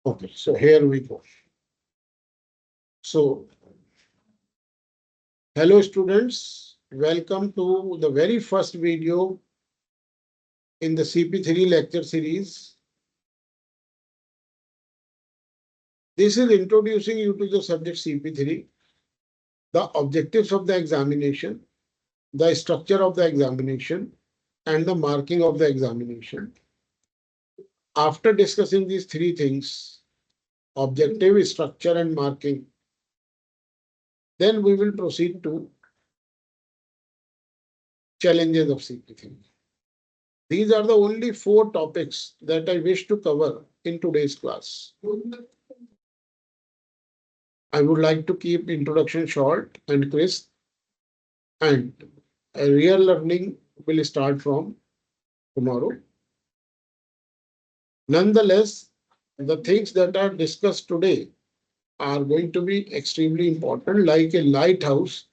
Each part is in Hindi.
Okay, so here we go. So, hello students, welcome to the very first video in the CP3 lecture series. This is introducing you to the subject CP3, the objectives of the examination, the structure of the examination, and the marking of the examination. After discussing these three things, objective, structure, and marking, then we will proceed to challenges of CP3. These are the only 4 topics that I wish to cover in today's class. I would like to keep introduction short and crisp, and real learning will start from tomorrow. Nonetheless, the things that are discussed today are going to be extremely important, like a lighthouse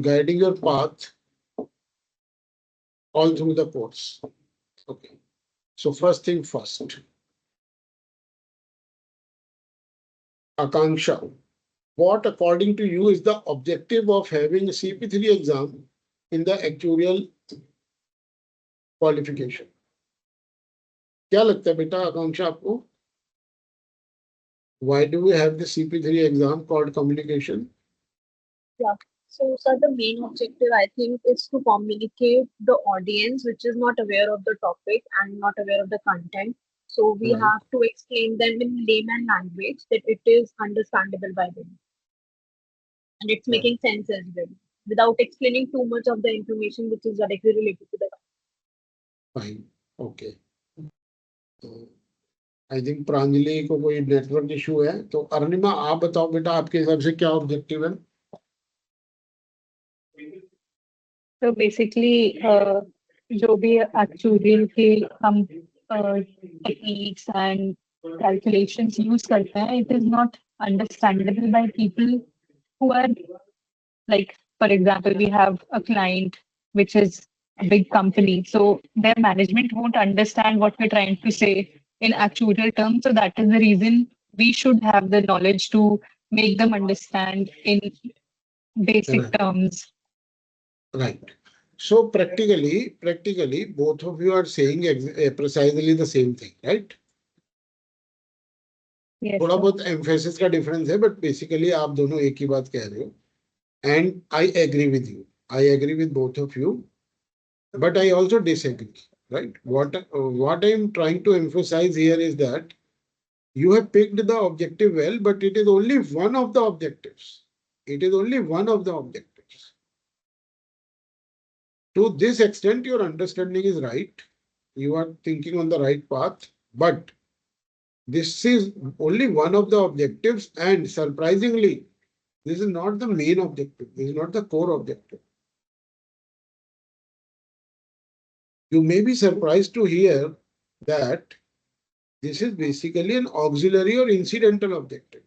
guiding your path all through the course. Okay. So first thing first, Akanksha. What, according to you, is the objective of having a CP3 exam in the actuarial qualification? क्या लगता है बेटा आकांक्षा आपको? Why do we have the CP3 exam called communication? Yeah. So, sir, the main objective, I think, is to communicate the audience which is not aware of the topic and not aware of the content. So, we Right. have to explain them in layman language that it is understandable by them and it's Right. making sense as well without explaining too much of the information which is directly related to the topic. Fine. Okay. तो आई थिंक प्रांजलि को कोई नेटवर्क इशू है, तो अरुणिमा आप बताओ बेटा, आपके हिसाब से क्या ऑब्जेक्टिव है? So basically, जो भी actuarial के हम techniques and calculations use करते हैं, it is not understandable by people who are like, for example, we have a client which is a big company, so their management won't understand what we're trying to say in actuarial terms. So that is the reason we should have the knowledge to make them understand in basic Right. terms. Right. So practically, both of you are saying precisely the same thing, right? Yes, थोड़ा sir. बहुत emphasis का difference है, but basically आप दोनों एक ही बात कह रहे हो. And I agree with you. I agree with both of you, but I also disagree, right? What I am trying to emphasize here is that you have picked the objective well, but it is only one of the objectives. It is only one of the objectives. To this extent, your understanding is right. You are thinking on the right path, but this is only one of the objectives, and surprisingly, this is not the main objective. This is not the core objective. You may be surprised to hear that this is basically an auxiliary or incidental objective.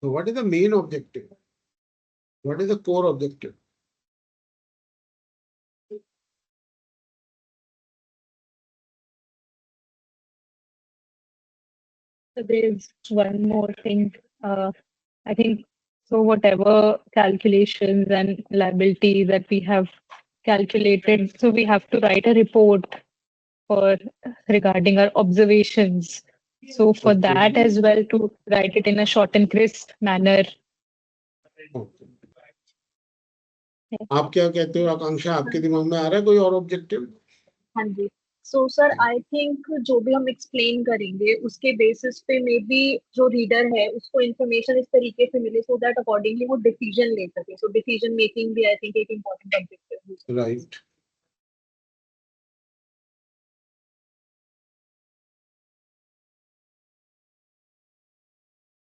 So what is the main objective? What is the core objective? So there's one more thing. I think so. Whatever calculations and liability that we have calculated, so we have to write a report for regarding our observations. So for Okay. that as well, to write it in a short and crisp manner. Okay. आप क्या कहते हो आकांक्षा? आपके दिमाग में आ रहा है कोई और ऑब्जेक्टिव? हाँ जी. सो सर आई थिंक जो भी हम एक्सप्लेन करेंगे उसके बेसिस पे मे बी जो रीडर है उसको इन्फॉर्मेशन इस तरीके से मिले सो दैट अकॉर्डिंगली वो डिसीजन ले सके. सो डिसीजन मेकिंग भी आई थिंक एक इम्पोर्टेंट ऑब्जेक्टिव है. Right.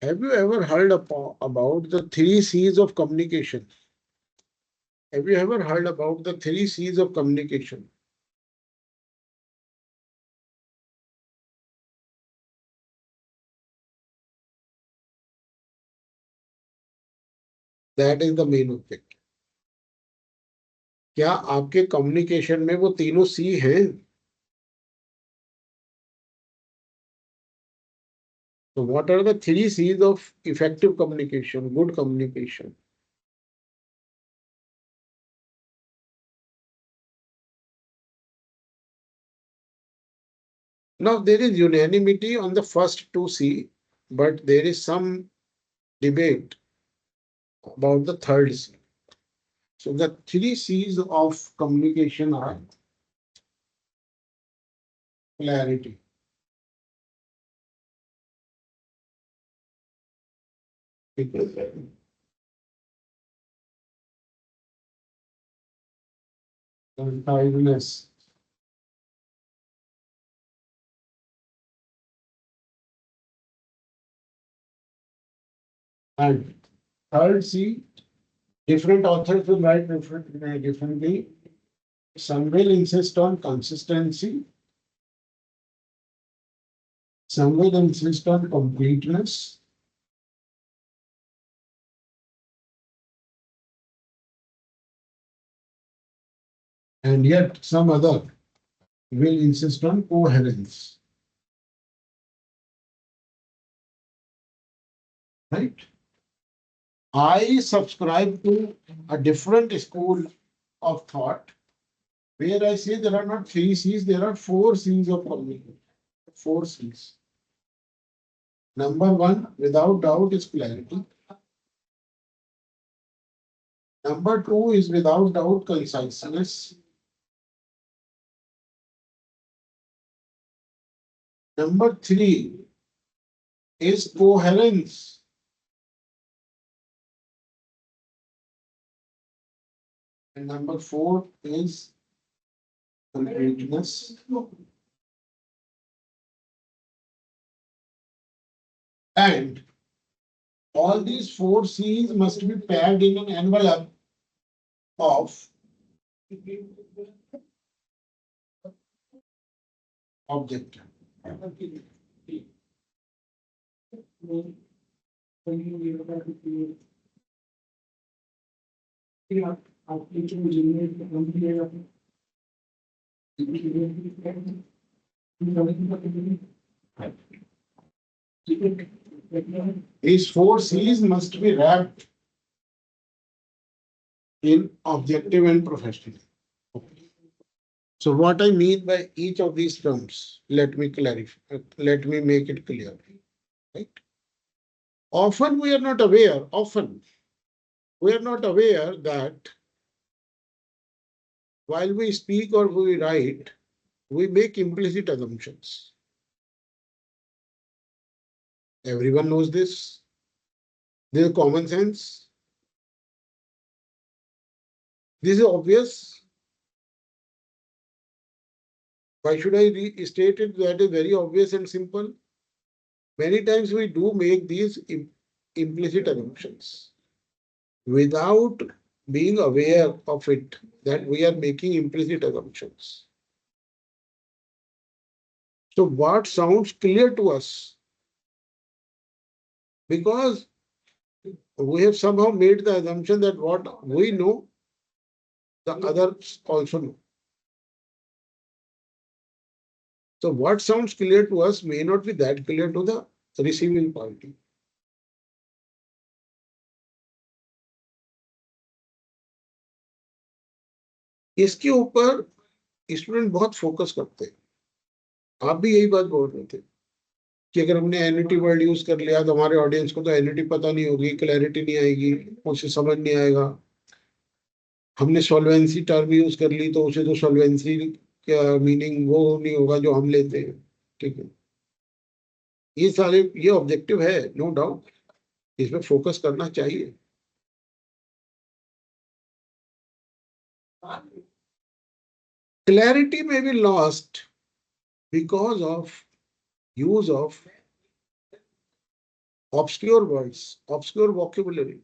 Have you ever heard about the 3 C's of communication? Have you ever heard about the 3 C's of communication? That is the main objective. क्या आपके कम्युनिकेशन में वो तीनों सी हैं? So what are the three C's of effective communication, good communication? Now there is unanimity on the first two C, but there is some debate about the third C. So the three C's of communication are clarity, conciseness, and third C, different authors will write differently. Some will insist on consistency. Some will insist on completeness. And yet some other will insist on coherence. Right? I subscribe to a different school of thought where I say there are not three C's, there are four C's of communication. Four C's. Number one, without doubt, is clarity. Number two is without doubt conciseness. Number three is coherence. And number four is completeness. And all these four C's must be packed in an envelope of objective. These four C's must be wrapped in objective and professional. So what I mean by each of these terms, let me clarify, let me make it clear. Right? Often we are not aware that while we speak or we write, we make implicit assumptions. Everyone knows this. This is common sense. This is obvious. Why should I restate it? That is very obvious and simple. Many times we do make these implicit assumptions without being aware of it, that we are making implicit assumptions. So what sounds clear to us? Because we have somehow made the assumption that what we know, the others also know. So what sounds clear to us may not be that clear to the receiving party. इसके ऊपर स्टूडेंट बहुत फोकस करते हैं। आप भी यही बात बोल रहे थे कि अगर हमने एनईटी वर्ड यूज कर लिया तो हमारे ऑडियंस को तो एनईटी पता नहीं होगी, क्लैरिटी नहीं आएगी, उसे समझ नहीं आएगा। हमने सॉल्वेंसी टर्म यूज कर ली तो उसे तो सॉल्वेंसी का मीनिंग वो नहीं होगा जो हम लेते हैं। ठीक है, ये सारे ये ऑब्जेक्टिव है, नो डाउट, इसमें फोकस करना चाहिए। Clarity may be lost because of use of obscure words, obscure vocabulary.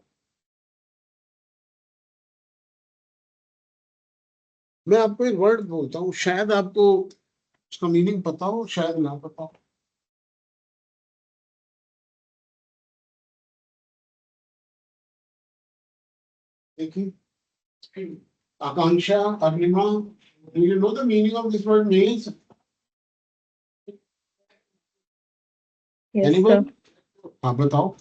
मैं आपको एक वर्ड बोलता हूँ, शायद आपको उसका मीनिंग पता हो, शायद ना पता हो। देखिए, आकांक्षा, Arunima, do you know the meaning of this word nails? Yes, Anyone? sir. आप बताओ।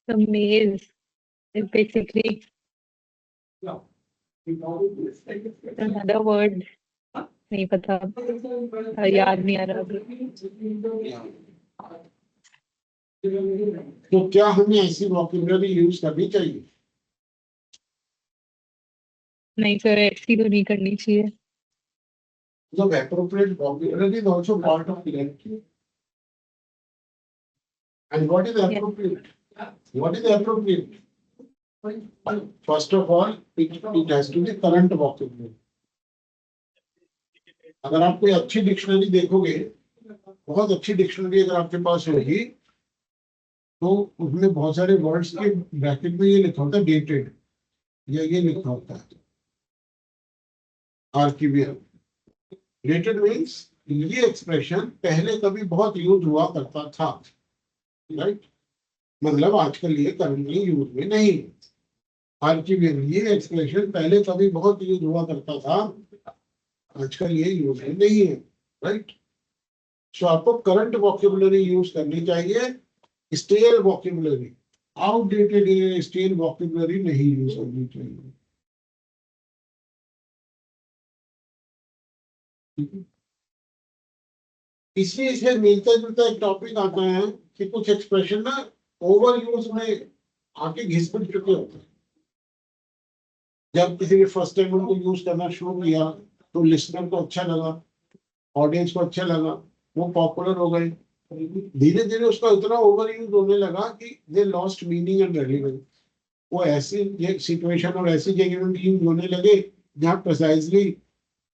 The maze is basically another word. नहीं पता, याद नहीं आ रहा अभी। तो क्या हमें ऐसी वोकैबुलरी यूज करनी चाहिए? नहीं सर, ऐसी तो नहीं करनी चाहिए। The appropriate vocabulary is also part of identity. And what is appropriate? What is appropriate? First of all, it has to be current vocabulary. अगर आप कोई अच्छी डिक्शनरी देखोगे, बहुत अच्छी डिक्शनरी अगर आपके पास होगी, तो उसमें बहुत सारे वर्ड्स के ब्रैकेट में ये लिखा होता है डेटेड, या ये लिखा होता है आर्किवियल। डेटेड मीन्स ये एक्सप्रेशन पहले कभी बहुत यूज हुआ करता था, राइट? मतलब आजकल ये करंटली यूज में नहीं। आर्किवियल, ये एक्सप्रेशन पहले कभी बहुत यूज हुआ करता था, आजकल ये यूज में नहीं है, राइट? सो आपको करंट वोकैबुलरी यूज करनी चाहिए, stale vocabulary, outdated stale vocabulary नहीं यूज करनी चाहिए। इसलिए इसमें मिलता जुलता एक टॉपिक आता है कि कुछ एक्सप्रेशन ना ओवर यूज में आके घिस पिट चुके होते हैं। जब किसी ने फर्स्ट टाइम उनको यूज करना शुरू किया तो लिसनर को अच्छा लगा, ऑडियंस को अच्छा लगा, वो पॉपुलर हो गए। धीरे धीरे उसका इतना ओवर यूज होने लगा कि they lost meaning and relevance. वो ऐसी सिचुएशन और ऐसी जगह में यूज होने लगे जहाँ प्रिसाइजली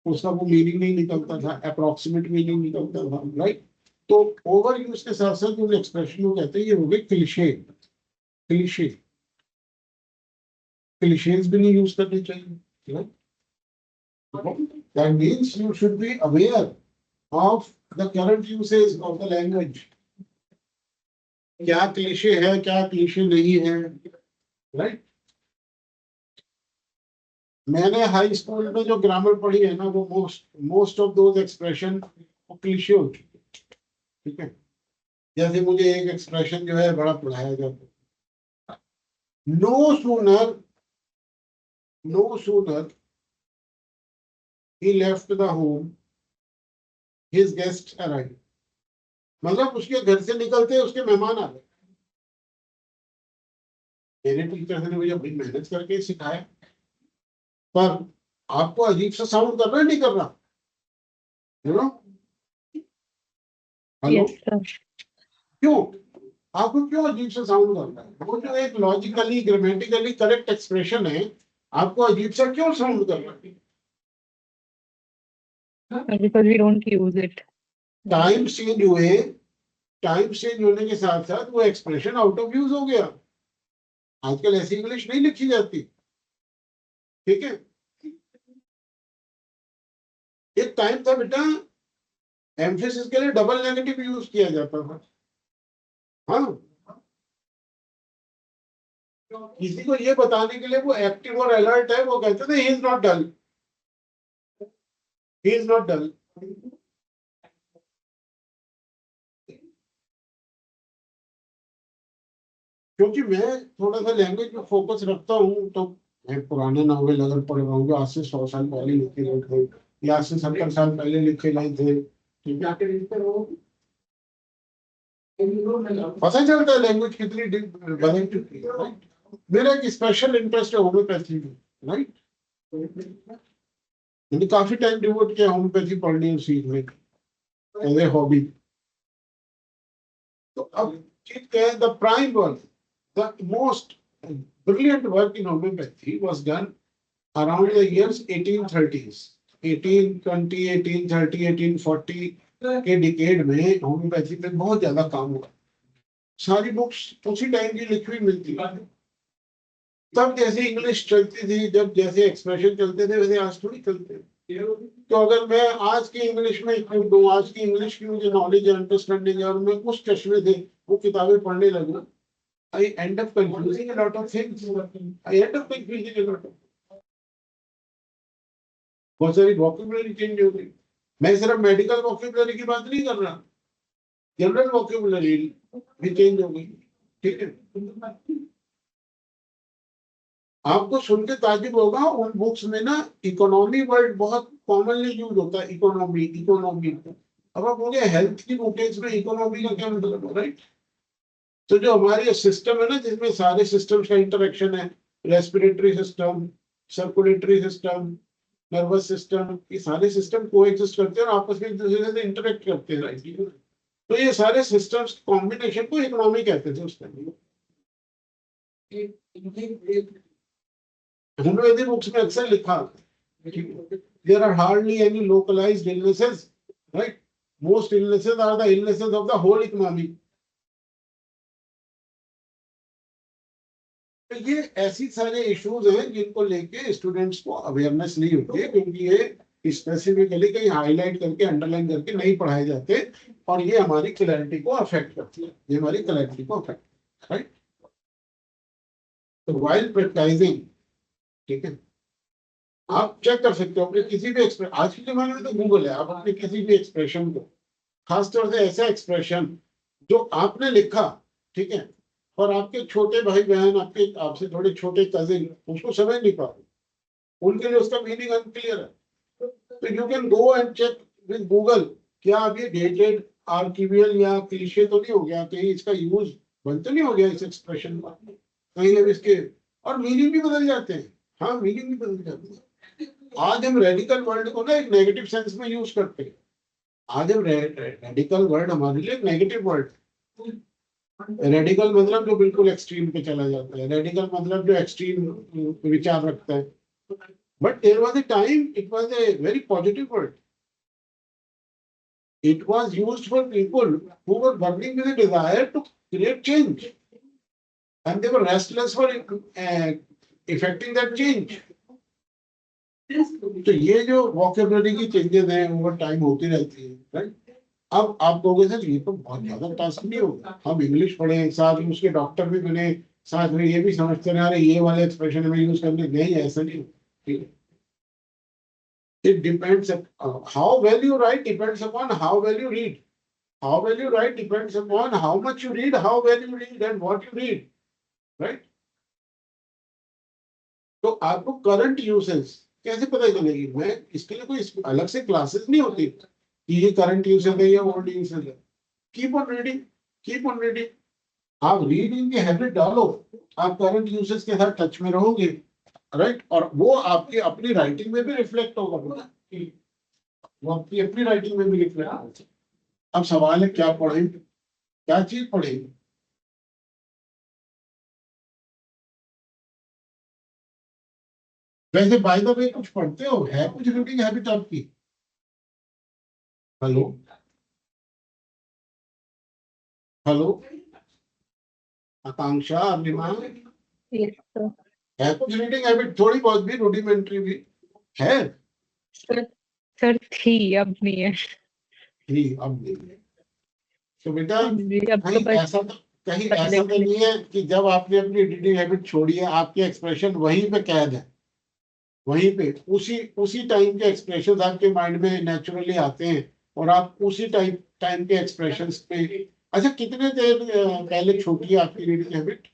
उसका वो मीनिंग नहीं निकलता था, अप्रोक्सीमेट मीनिंग निकलता था, राइट? तो ओवर यूज के साथ साथ उन एक्सप्रेशन को कहते हैं ये हो गए क्लिशे। क्लिशे, क्लिशेज भी नहीं यूज करने चाहिए, right? That means you should be aware of the current usage of the language. क्या क्लिशे है, क्या क्लिशे नहीं है, राइट? मैंने हाई स्कूल में जो ग्रामर पढ़ी है ना, वो मोस्ट ऑफ दोज एक्सप्रेशन वो क्लिशे हो चुके, ठीक है? जैसे मुझे एक एक्सप्रेशन जो है बड़ा पढ़ाया जाता है, no sooner he left the home his guests arrived। मतलब उसके घर से निकलते उसके मेहमान आ गए। मेरे टीचर ने मुझे बड़ी मेहनत करके सिखाया, पर आपको अजीब सा साउंड कर रहा है, नहीं कर रहा? You know, hello, Yes sir. क्यों आपको क्यों अजीब सा साउंड कर रहा है? वो जो एक लॉजिकली ग्रामेटिकली करेक्ट एक्सप्रेशन है, आपको अजीब सा क्यों साउंड कर रहा है? Because we don't use it. Time change हुए, टाइम चेंज होने के साथ साथ वो एक्सप्रेशन आउट ऑफ यूज हो गया। आजकल ऐसी इंग्लिश नहीं लिखी जाती, ठीक है? एक टाइम था बेटा, एम्फेसिस के लिए डबल नेगेटिव यूज किया जाता था। हाँ, किसी को ये बताने के लिए वो एक्टिव और अलर्ट है, वो कहते थे he is not dull, he is not dull. क्योंकि मैं थोड़ा सा लैंग्वेज पे फोकस रखता हूँ, तो मैं पुराने नॉवेल अगर पढ़ रहा हूँ जो आज से 100 साल पहले लिखे गए थे या आज से 70 साल पहले लिखे गए थे, ठीक है, पता चलता है लैंग्वेज कितनी बदल चुकी है, राइट? मेरा एक स्पेशल इंटरेस्ट है होम्योपैथी में, राइट? मैंने काफी टाइम डिवोट किया होम्योपैथी पढ़ने और सीखने एज ए हॉबी। तो अब the prime work, the most brilliant work in homeopathy was done around the years 1830s, 1820, 1830, 1840 के डिकेड में होम्योपैथी पे बहुत ज्यादा काम हुआ। सारी बुक्स उसी टाइम की लिखी हुई मिलती है। तब जैसे इंग्लिश चलती थी, जब जैसे एक्सप्रेशन चलते थे, वैसे आज थोड़ी चलते हैं। तो अगर मैं आज की इंग्लिश में इक्विप्ड हूँ, आज की इंग्लिश की मुझे नॉलेज अंडरस्टैंडिंग है और मैं उस चश्मे से वो किताबें पढ़ने लगूँ, I end up confusing a lot of things. I end up confusing a lot of things. बहुत सारी वोकैबुलरी चेंज हो गई। मैं सिर्फ मेडिकल वोकैबुलरी की बात नहीं कर रहा, जनरल वोकेबुलरी भी चेंज हो गई, ठीक है। आपको सुन के ताज्जुब होगा, उन बुक्स में ना इकोनॉमी वर्ड बहुत कॉमनली यूज होता है, इकोनॉमी इकोनॉमी। अब आप बोले हेल्थ की बुकेज में इकोनॉमी का क्या मतलब है, राइट? तो जो हमारी सिस्टम है ना, जिसमें सारे सिस्टम्स का इंटरेक्शन है, respiratory system, circulatory system, nervous system, ये सारे सिस्टम को एग्जिस्ट करते हैं और आपस में एक दूसरे से इंटरेक्ट करते हैं, राइट? तो ये सारे सिस्टम्स कॉम्बिनेशन को इकोनॉमी कहते थे उस टाइम। होम्योपैथी बुक्स में अक्सर लिखा there are hardly any localised illnesses, right? Most illnesses are the illnesses of the whole economy. तो ये ऐसी सारे इश्यूज हैं जिनको लेके स्टूडेंट्स को अवेयरनेस नहीं होती है, क्योंकि ये स्पेसिफिकली कहीं हाईलाइट करके अंडरलाइन करके नहीं पढ़ाए जाते, और ये हमारी क्लैरिटी को अफेक्ट करती है, ये हमारी क्लैरिटी को अफेक्ट, राइट? तो वाइल प्रैक्टिसिंग, ठीक है, आप चेक कर सकते हो अपने किसी भी एक्सप्रेशन, आज के जमाने में तो गूगल है, आप अपने किसी भी एक्सप्रेशन को, खासतौर से ऐसा एक्सप्रेशन जो आपने लिखा, ठीक है, और आपके छोटे भाई बहन, आपके आपसे थोड़े छोटे कजिन उसको समझ नहीं पा रहे, उनके लिए उसका मीनिंग अनक्लियर है। तो you can go and check with Google, क्या अब ये डेटेड आर्किवियल या क्लीशे तो नहीं हो गया, कहीं इसका यूज बंद तो नहीं हो गया इस एक्सप्रेशन का, कहीं अब इसके और मीनिंग भी बदल जाते हैं। हाँ, मीनिंग भी बदल जाते हैं। आज हम रेडिकल वर्ड को ना एक नेगेटिव सेंस में यूज करते हैं। आज हम रेडिकल वर्ड हमारे लिए नेगेटिव वर्ड, रेडिकल मतलब जो बिल्कुल एक्सट्रीम पे चला जाता है, रेडिकल मतलब जो एक्सट्रीम विचार रखता है। But there was a time it was a very positive word, it was used for people who were burning with a desire to create change and they were restless for effecting that change. तो ये जो वोकेबुलरी की चेंजेस हैं ओवर टाइम होती रहती है, राइट? अब आप कहोगे सर ये तो बहुत ज्यादा टास्क नहीं होगा, हम इंग्लिश पढ़े साथ में उसके डॉक्टर भी बने, साथ में ये भी समझते रहे अरे ये वाले एक्सप्रेशन हमें यूज करने, नहीं ऐसा नहीं। It depends, how well you right depends upon how well you read, how well you right depends upon how much you read, how well you read and what you read, right? तो आपको करंट यूसेज कैसे पता चलेगी? मैं इसके लिए कोई अलग से क्लासेस नहीं होती कि ये करंट यूसेज है या ओल्ड यूसेज है। Keep on reading, keep on reading, आप रीडिंग की हैबिट डालो, आप करंट यूसेज के साथ टच में रहोगे, राइट? और वो आपकी अपनी राइटिंग में भी रिफ्लेक्ट होगा ना, कि वो आपकी अपनी राइटिंग में भी रिफ्लेक्ट होगा। अब सवाल है क्या पढ़ें, क्या चीज पढ़ें? वैसे बाय द वे कुछ पढ़ते हो, है कुछ रीडिंग हैबिट आपकी? हेलो, हेलो, आकांक्षा, अनिमा, Yes, sir. है कुछ रीडिंग हैबिट, थोड़ी बहुत भी, रुडिमेंट्री भी है? सर थी, अब नहीं है। नहीं, अब नहीं है। तो बेटा हाँ जी, अब तो कहीं बस ऐसा तो, कहीं पढ़ने ऐसा तो वाले। नहीं है कि जब आपने अपनी रीडिंग हैबिट छोड़ी है आपके एक्सप्रेशन वहीं पे कैद है, वहीं पे उसी उसी टाइम के एक्सप्रेशन आपके माइंड में नेचुरली आते हैं और आप उसी टाइम टाइम के एक्सप्रेशंस पे। अच्छा, कितने देर पहले छोड़ी है आपकी रीडिंग हैबिट?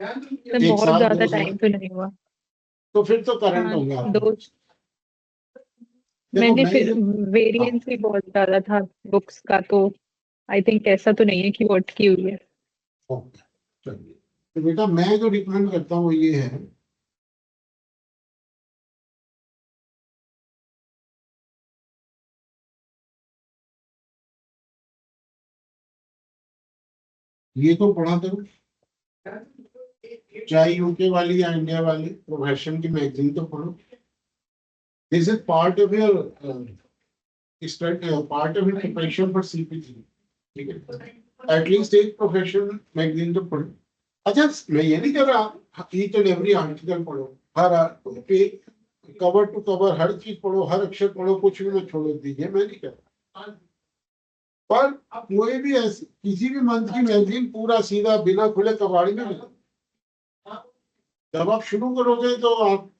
सर एक बहुत साल, ज्यादा 2 साल? टाइम तो नहीं हुआ। तो फिर तो करंट हाँ, हो गया आपका। दो। देखो मैंने मैं फिर ये, हाँ, वेरिएंस भी बहुत ज्यादा था बुक्स का, तो आई थिंक ऐसा तो नहीं है कि वो अटकी हुई है। ओके, चलिए। तो बेटा मैं जो रिकमेंड करता हूँ वो ये है, ये तो पढ़ा करो, चाहे यूके वाली या इंडिया वाली प्रोफेशन की मैगजीन तो पढ़ो। This is part of your part of your preparation for CPT, ठीक है? एटलीस्ट एक प्रोफेशन मैगजीन तो पढ़ो। अच्छा, मैं ये नहीं कह रहा ईच एंड एवरी आर्टिकल पढ़ो, हर कवर टू कवर हर चीज पढ़ो, हर अक्षर पढ़ो, कुछ भी मत छोड़ो दीजिए, मैं नहीं कह रहा। पर कोई भी ऐसी किसी भी मंथ की मैगजीन पूरा सीधा बिना खुले कबाड़ी में मिले। जब आप शुरू करोगे तो आप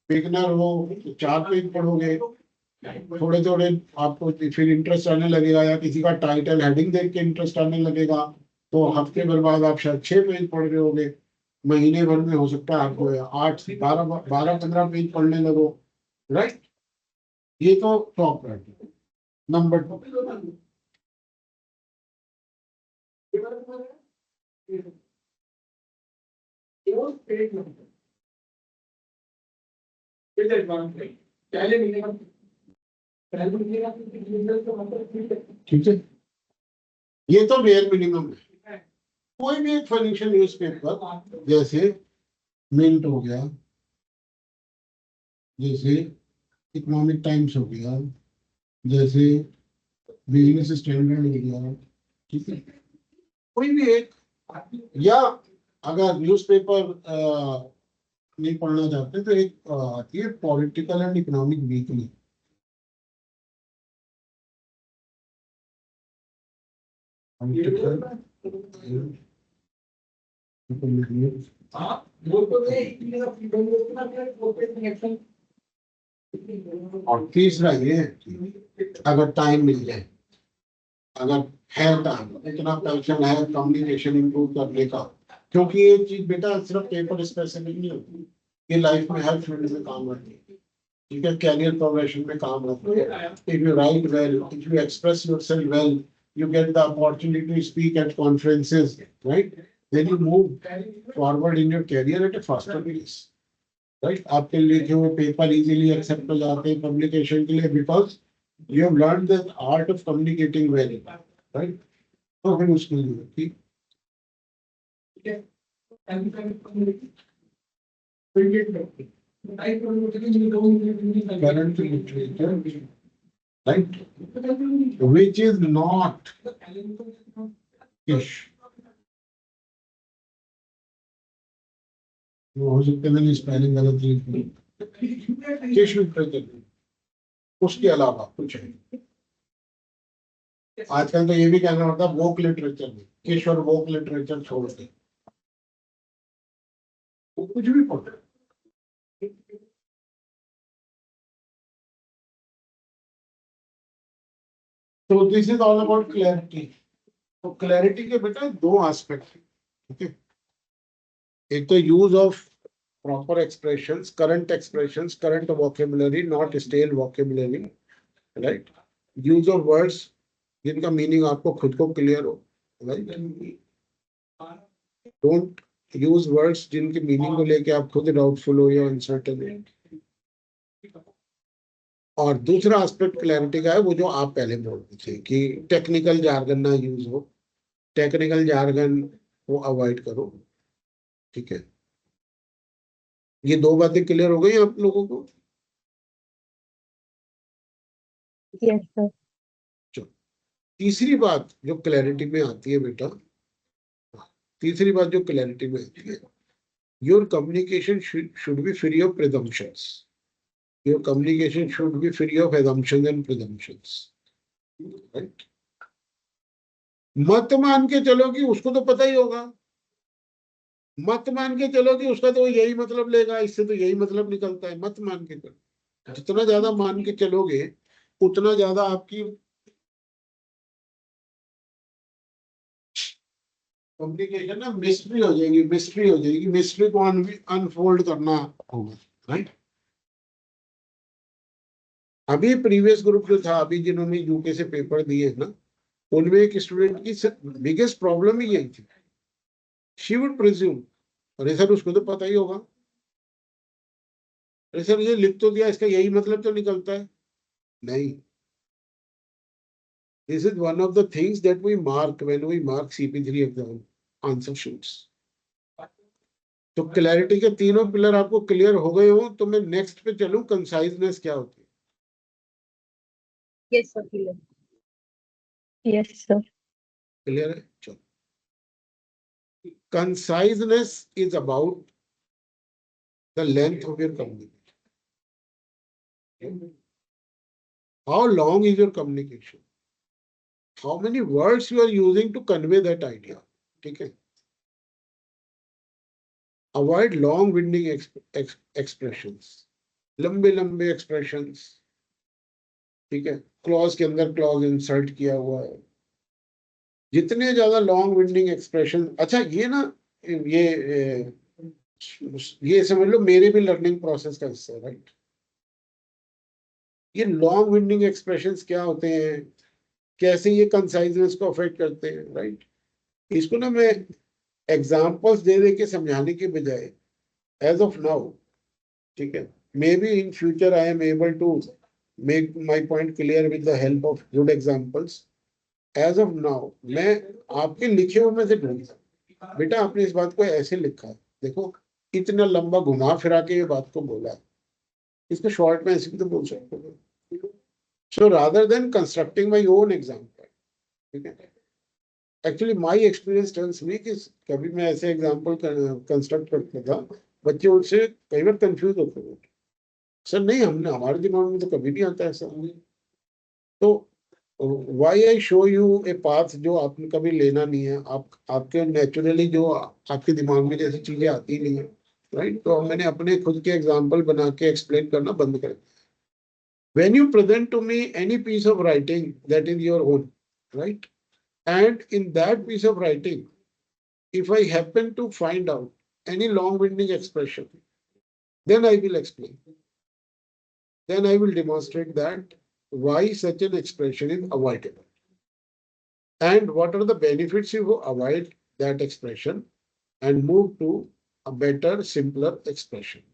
बिगनर हो तो 4 पेज पढ़ोगे, थोड़े थोड़े आपको फिर इंटरेस्ट आने लगेगा, या किसी का टाइटल हेडिंग देख के इंटरेस्ट आने लगेगा, तो हफ्ते भर बाद आप शायद 6 पेज पढ़ रहे होगे, महीने भर में हो सकता है आपको 8 12 15 पेज पढ़ने लगो, राइट। ये तो टॉप है। नंबर 2, ठीक है, ये तो बेयर मिनिमम है। कोई भी एक फाइनेंशियल न्यूज़पेपर, जैसे मिंट हो गया, जैसे इकोनॉमिक टाइम्स हो गया, जैसे बिजनेस स्टैंडर्ड हो गया, ठीक है, कोई भी एक, या अगर न्यूज़पेपर नहीं पढ़ना चाहते तो एक आती है पॉलिटिकल एंड इकोनॉमिक वीकली। और तीसरा ये, अगर टाइम मिल जाए, अगर है टाइम, इतना पैशन है कम्युनिकेशन इंप्रूव करने का, क्योंकि ये चीज बेटा सिर्फ पेपर स्पेसिफिक नहीं होती, ये लाइफ में हर फील्ड में काम आती है, ठीक है, कैरियर प्रोग्रेशन में काम आती है। If you right well, if you express yourself well, you get the opportunity to speak at conferences, right? Then you move forward in your career at a faster pace, right? आपके लिखे हुए पेपर easily accept हो जाते हैं publication के लिए, because you have learned the art of communicating well, right? तो फिर उसके लिए ठीक current literature, right? Which is not ish. हो सकता है मैंने स्पेलिंग गलत लिख दी, किश लिटरेचर, उसके अलावा कुछ है। आजकल तो ये भी कहना होता है वोक लिटरेचर में, किश और वोक लिटरेचर छोड़ के वो कुछ भी पढ़ो। तो this is all about clarity. तो क्लैरिटी के बेटा दो एस्पेक्ट, ठीक है, एक तो use of proper expressions, current vocabulary, not stale vocabulary, right, use of words जिनका मीनिंग आपको खुद को क्लियर हो, राइट, डोंट यूज वर्ड्स जिनके मीनिंग को लेके आप खुद डाउटफुल हो या अनसर्टेन हो। और दूसरा एस्पेक्ट क्लैरिटी का है वो जो आप पहले बोल रहे थे कि टेक्निकल जार्गन ना यूज हो, टेक्निकल जार्गन को अवॉइड करो, ठीक है। ये दो बातें क्लियर हो गई आप लोगों को? Yes, sir. चलो, तीसरी बात जो क्लैरिटी में आती है बेटा, तीसरी बात जो क्लैरिटी में आती है, your communication should be free of presumptions, your communication should be free of assumptions and presumptions, right. मत मान के चलो कि उसको तो पता ही होगा, मत मान के चलो कि उसका तो यही मतलब लेगा, इससे तो यही मतलब निकलता है, मत मान के चलो। जितना ज्यादा मान के चलोगे उतना ज्यादा आपकी कम्युनिकेशन ना मिस्ट्री हो जाएगी, मिस्ट्री को अनफोल्ड करना होगा, राइट। अभी प्रीवियस ग्रुप जो था, अभी जिन्होंने यूके से पेपर दिए ना, उनमें एक स्टूडेंट की बिगेस्ट प्रॉब्लम ही यही थी, शी वुड प्रिज्यूम, अरे सर उसको तो पता ही होगा, अरे सर ये लिख तो दिया, इसका यही मतलब तो निकलता है, नहीं। This is one of the things that we mark when we mark CP3 exam answer sheets. तो क्लैरिटी के तीनों पिलर आपको क्लियर हो गए हो तो मैं नेक्स्ट पे चलूं, कंसाइजनेस क्या होती है? Yes, sir. Clear. Yes, sir. Clear है? चलो, conciseness is about the length of your communication, how long is your communication, how many words you are using to convey that idea, ठीक है। अवॉइड लॉन्ग विंडिंग एक्सप्रेशंस, लंबे लंबे एक्सप्रेशंस, ठीक है, क्लॉज के अंदर क्लॉज इंसर्ट किया हुआ है, जितने ज्यादा लॉन्ग विंडिंग एक्सप्रेशन। अच्छा ये ना, ये ये समझ लो मेरे भी लर्निंग प्रोसेस का हिस्सा है, राइट। ये लॉन्ग विंडिंग एक्सप्रेशंस क्या होते हैं, कैसे ये कंसाइजनेस को अफेक्ट करते हैं, राइट। इसको ना मैं एग्जांपल्स दे दे के समझाने के बजाय एज ऑफ नाउ, ठीक है, maybe in future I am able to make my point clear with the help of good examples. As of now मैं आपके लिखे हुए में से ढूंढता, बेटा आपने इस बात को ऐसे लिखा है, देखो इतना लंबा घुमा फिरा के ये बात को बोला है, इसको शॉर्ट में ऐसे भी तो बोल सकते हो। So rather than constructing my own example, ठीक है, actually my experience tells me कि कभी मैं ऐसे एग्जाम्पल कंस्ट्रक्ट करता था, बच्चे उनसे कई बार कंफ्यूज होते थे, सर नहीं हमने हमारे दिमाग में तो कभी नहीं आता ऐसा। तो why I show you a path जो आपने कभी लेना नहीं है, आप आपके नेचुरली जो आपके दिमाग में जैसी चीजें आती नहीं है, राइट। तो मैंने अपने खुद के एग्जाम्पल बना के एक्सप्लेन करना बंद कर दिया। When you present to me any piece of writing that is your own, right? And in that piece of writing, if I happen to find out any long-winding expression, then I will explain. Then I will demonstrate that why such an expression is avoidable. And what are the benefits if you avoid that expression and move to a better, simpler expression.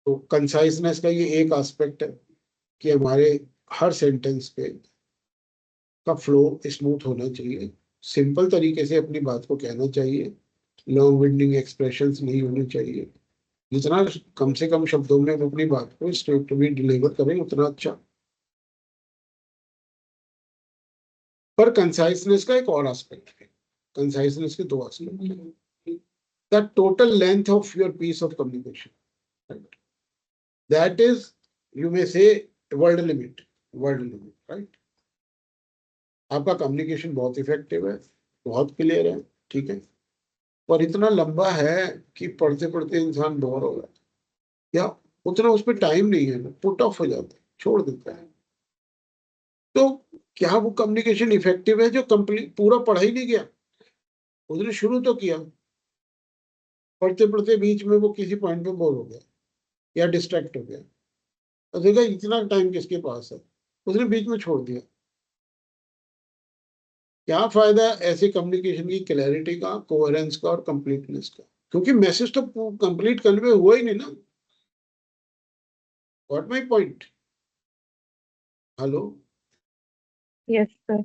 तो कंसाइजनेस का ये एक एस्पेक्ट है कि हमारे हर सेंटेंस पे का फ्लो स्मूथ होना चाहिए, सिंपल तरीके से अपनी बात को कहना चाहिए, लॉन्ग विंडिंग एक्सप्रेशंस नहीं होने चाहिए, जितना कम से कम शब्दों में हम अपनी बात को स्ट्रेट में डिलीवर करें उतना अच्छा। पर कंसाइजनेस का एक और एस्पेक्ट है, कंसाइजनेस के दो एस्पेक्ट हैं। The total length of your piece of communication, right, that is you may say word limit, right. आपका कम्युनिकेशन बहुत इफेक्टिव है, बहुत क्लियर है, ठीक है, और इतना लंबा है कि पढ़ते पढ़ते इंसान बोर हो जाता है या उतना उस पर टाइम नहीं है, पुट ऑफ हो जाता है, छोड़ देता है। तो क्या वो कम्युनिकेशन इफेक्टिव है जो कंप्लीट पूरा पढ़ा ही नहीं गया, उसने शुरू तो किया, पढ़ते पढ़ते बीच में वो किसी पॉइंट पे बोर हो गया या डिस्ट्रैक्ट हो गया, तो देखा इतना टाइम किसके पास है, उसने बीच में छोड़ दिया। क्या फायदा ऐसे कम्युनिकेशन की क्लैरिटी का, कोहेरेंस का और कंप्लीटनेस का, क्योंकि मैसेज तो कंप्लीट कन्वे हुआ ही नहीं ना। What my point? Hello Yes, sir.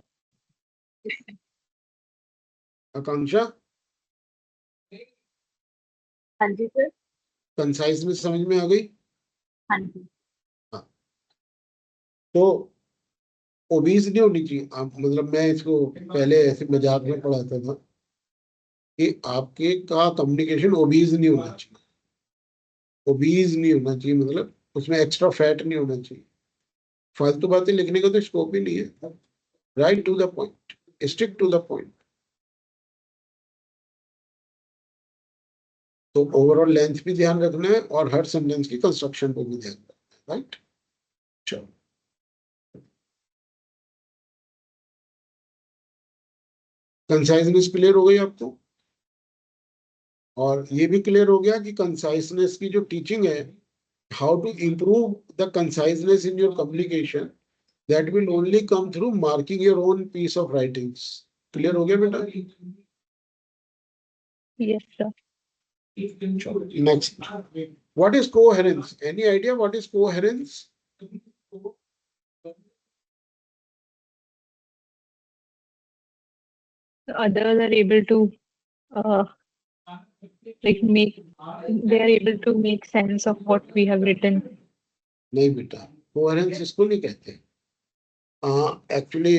आकांक्षा, हाँ जी सर। कंसाइजनेस समझ में आ गई? हाँ जी। हाँ, तो ओबीज नहीं होनी चाहिए आप, मतलब मैं इसको पहले ऐसे मजाक में पढ़ाता था कि आपके का कम्युनिकेशन ओबीज नहीं होना चाहिए, ओबीज नहीं होना चाहिए मतलब उसमें एक्स्ट्रा फैट नहीं होना चाहिए, फालतू बातें लिखने का तो स्कोप ही नहीं है, right to the point, stick to the point. तो ओवरऑल लेंथ भी ध्यान रखना है और हर सेंटेंस की कंस्ट्रक्शन पे भी ध्यान रखना है, राइट। चलो, कंसाइजनेस क्लियर हो गई आपको, और ये भी क्लियर हो गया कि कंसाइजनेस की जो टीचिंग है, how to improve the conciseness in your communication, that will only come through marking your own piece of writings. Clear हो गया बेटा? Yes, sir. Next, what is coherence? Any idea what is coherence? Others are able to uh, like they are able to make sense of what we have written. नहीं बेटा, coherence इसको नहीं कहते। एक्चुअली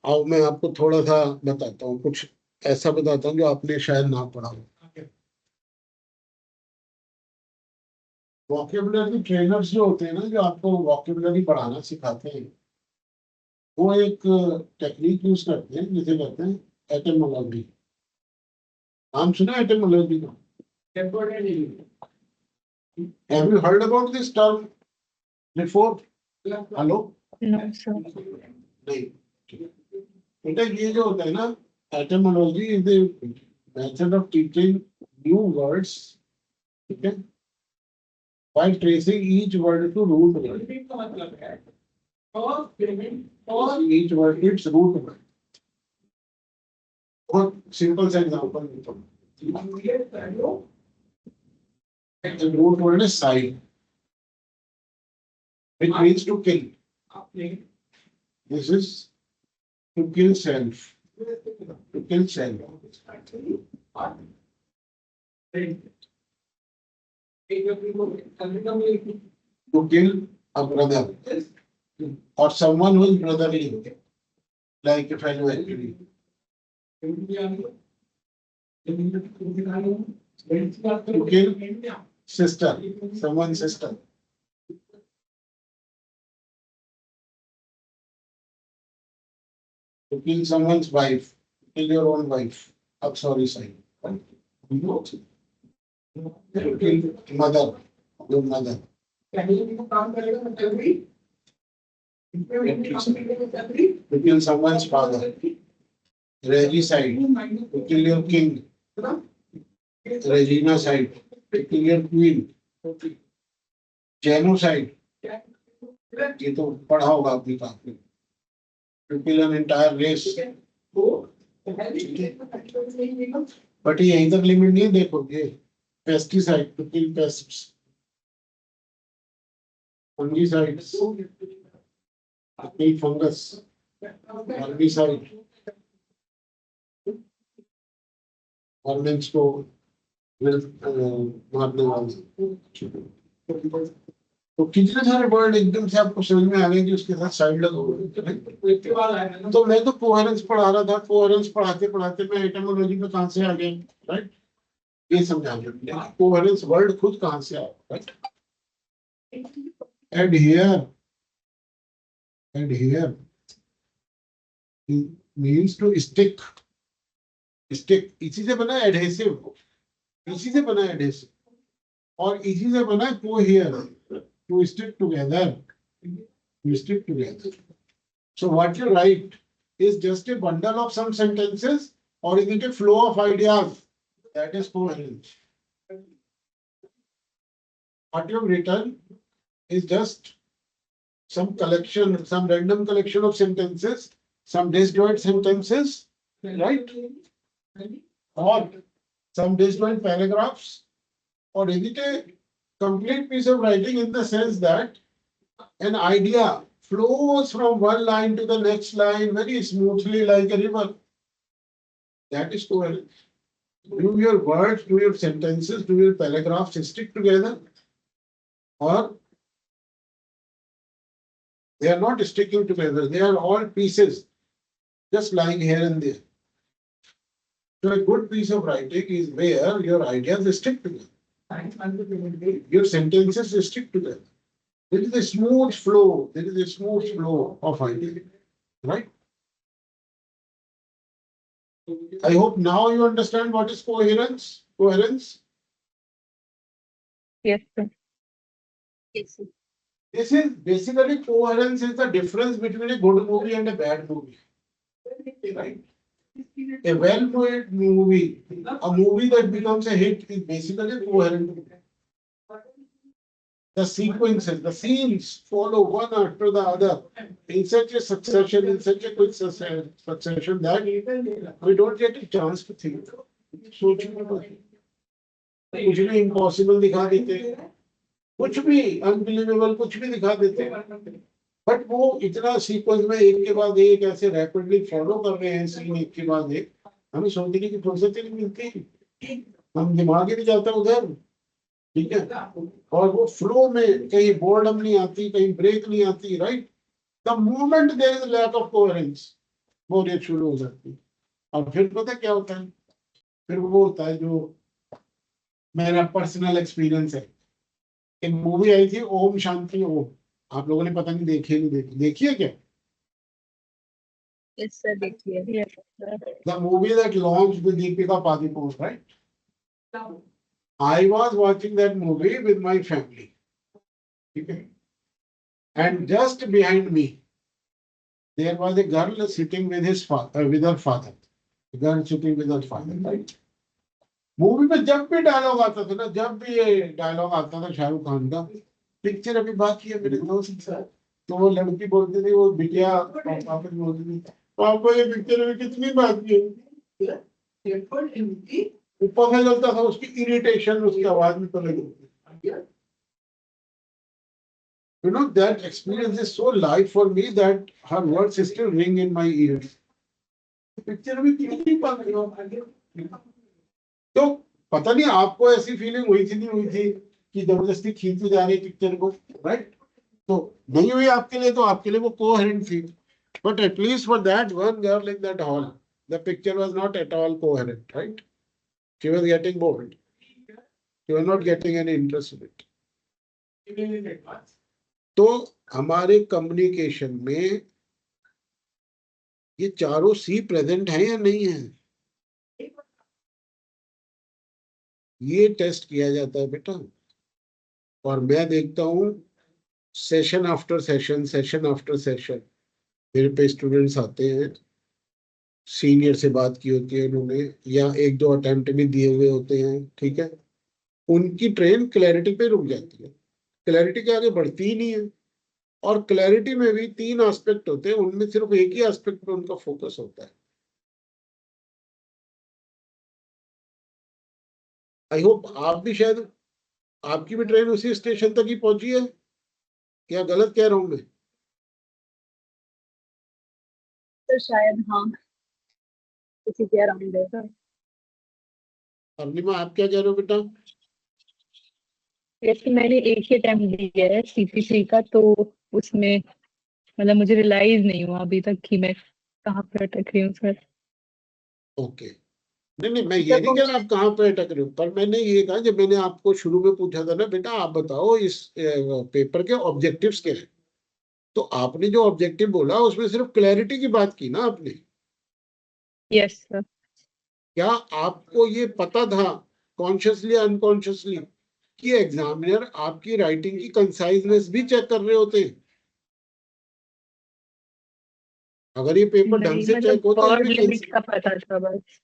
आओ मैं आपको थोड़ा सा बताता हूँ, कुछ ऐसा बताता हूँ जो आपने शायद ना पढ़ा हो। वोकेबुलरी ट्रेनर्स जो होते हैं ना, जो आपको वोकेबुलरी पढ़ाना सिखाते हैं, वो एक टेक्निक यूज करते हैं जिसे कहते हैं एटिमोलॉजी। नाम सुना एटिमोलॉजी का? Have you heard about this term before? Hello? No, sir. नहीं. बेटा ये जो होता है ना, etymology is the method of teaching new words, okay, by tracing each word to root word. Each word its root word. बहुत simple सा example देता हूँ. The root word is side, which means to kill. This is to kill self. To kill self. To kill a brother or someone who is brotherly, like a fellow actually. To kill sister, someone's sister. To kill someone's wife, kill your own wife. I'm sorry, sorry. To kill mother, your mother. To kill someone's father. Regicide, to kill your king. Regina side, to kill your queen. Genocide, ये तो पढ़ा होगा आपने काफी. To kill an entire race. But ये यहीं तक लिमिट नहीं देखोगे. Pesticide, to kill pests. Fungicides, to kill fungus. Herbicide, वर्मेंट्स को मारने वाले. तो कितने सारे वर्ड एकदम से आपको समझ में आ गए कि उसके साथ साइड लगा. तो मैं तो कोहेरेंस पढ़ा रहा था. कोहेरेंस पढ़ाते पढ़ाते मैं एटमोलॉजी पे कहां से आ गया, राइट? ये समझा दो कोहेरेंस वर्ड खुद कहां से आया, right? Adhere means to stick. Stick इसी से बना एडहेसिव, इसी से बना एडहेसिव, और इसी से बना cohere, to stick together, to stick together. So what you write is just a bundle of some sentences, or is it a flow of ideas? That is coherence. What you have written is just some collection, some random collection of sentences, some disjoint sentences, right? Or some disjoint paragraphs, or is it a complete piece of writing in the sense that an idea flows from one line to the next line very smoothly like a river? That is coherence. Do your words, do your sentences, do your paragraphs stick together, or they are not sticking together? They are all pieces just lying here and there. So a good piece of writing is where your ideas stick together. Your sentences stick together. There is a smooth flow. There is a smooth flow of ideas, right? I hope now you understand what is coherence. Coherence. Yes, sir. Yes, sir. This is basically coherence is the difference between a good movie and a bad movie, right? A well-made movie, a movie that becomes a hit, is basically coherent. The sequences, the scenes follow one after the other in such a succession, in such a quick succession that we don't get a chance to think. कुछ भी impossible दिखा देते, कुछ भी unbelievable कुछ भी दिखा देते, बट वो इतना सीक्वेंस में एक के बाद एक ऐसे रैपिडली फॉलो कर रहे हैं सीन एक के बाद एक, हमें सोचने की फुर्सत ही नहीं मिलती, हम दिमाग ही नहीं जाता उधर, ठीक है? और वो फ्लो में कहीं बोर्डम नहीं आती, कहीं ब्रेक नहीं आती, right? The moment there is lack of coherence, बोरियत शुरू हो जाती है. और फिर पता क्या होता है? फिर वो होता है जो मेरा पर्सनल एक्सपीरियंस है. एक मूवी आई थी ओम शांति ओम, आप लोगों ने पता नहीं देखी नहीं देखी, देखिए क्या? Yes, sir. देखिए. Yes, sir. The movie that launched with Deepika Padukone, right? I was watching that movie with my family. Okay? And just behind me, there was a girl sitting with his father, with her father. A girl sitting with her father, right? Movie में जब भी डायलॉग आता था ना, जब भी ये डायलॉग आता था शाहरुख खान का, पिक्चर अभी बाकी है मेरे दोस्त के साथ, तो वो लड़की बोलती थी, वो बिटिया पापा को बोलती थी, पापा ये पिक्चर में कितनी बाकी है, वो पता चलता था उसकी इरिटेशन उसकी आवाज में पता चलती। You know, that experience is so live for me that her words still ring in my ears. Picture में कितनी बाकी है, तो पता नहीं आपको ऐसी फीलिंग हुई थी नहीं हुई थी कि जबरदस्ती खींची जा रही पिक्चर को, राइट? तो नहीं हुई आपके लिए, तो आपके लिए वो कोहेरेंट थी, but at least for that one girl in that hall the picture was not at all coherent, right? She was getting bored, she was not getting any interest in it. तो हमारे कम्युनिकेशन में ये चारों सी प्रेजेंट है या नहीं है, ये टेस्ट किया जाता है बेटा। और मैं देखता हूँ session after session, session after session, मेरे पे स्टूडेंट्स आते हैं, सीनियर से बात की होती है उन्होंने, या एक दो अटेम्प्ट भी दिए हुए होते हैं, ठीक है, उनकी ट्रेन क्लैरिटी पे रुक जाती है, क्लैरिटी के आगे बढ़ती ही नहीं है। और क्लैरिटी में भी तीन एस्पेक्ट होते हैं, उनमें सिर्फ एक ही एस्पेक्ट पे उनका फोकस होता है। आई होप आप भी शायद, आपकी भी ट्रेन उसी स्टेशन तक ही पहुंची है, क्या गलत कह रहा हूं मैं? तो शायद हाँ, इसी के अराउंड है सर। अर्निमा आप क्या कह रहे हो बेटा? जैसे मैंने एक ही अटेम्प्ट दिया है CP3 का, तो उसमें मतलब मुझे रियलाइज नहीं हुआ अभी तक कि मैं कहाँ पे अटक रही हूँ सर। ओके, नहीं नहीं, मैं ये नहीं कह रहा आप कहाँ पे अटक रहे हो, पर मैंने ये कहा, जब मैंने आपको शुरू में पूछा था ना बेटा आप बताओ इस पेपर के ऑब्जेक्टिव्स क्या है, तो आपने जो ऑब्जेक्टिव बोला उसमें सिर्फ क्लैरिटी की बात की ना आपने। Yes sir. क्या आपको ये पता था कॉन्शियसली अनकॉन्शियसली कि एग्जामिनर आपकी राइटिंग की कंसाइजनेस भी चेक कर रहे होते हैं? अगर ये पेपर ढंग नहीं, से मतलब चेक होता है वर्ड इसमें लिमिट का पता था बस।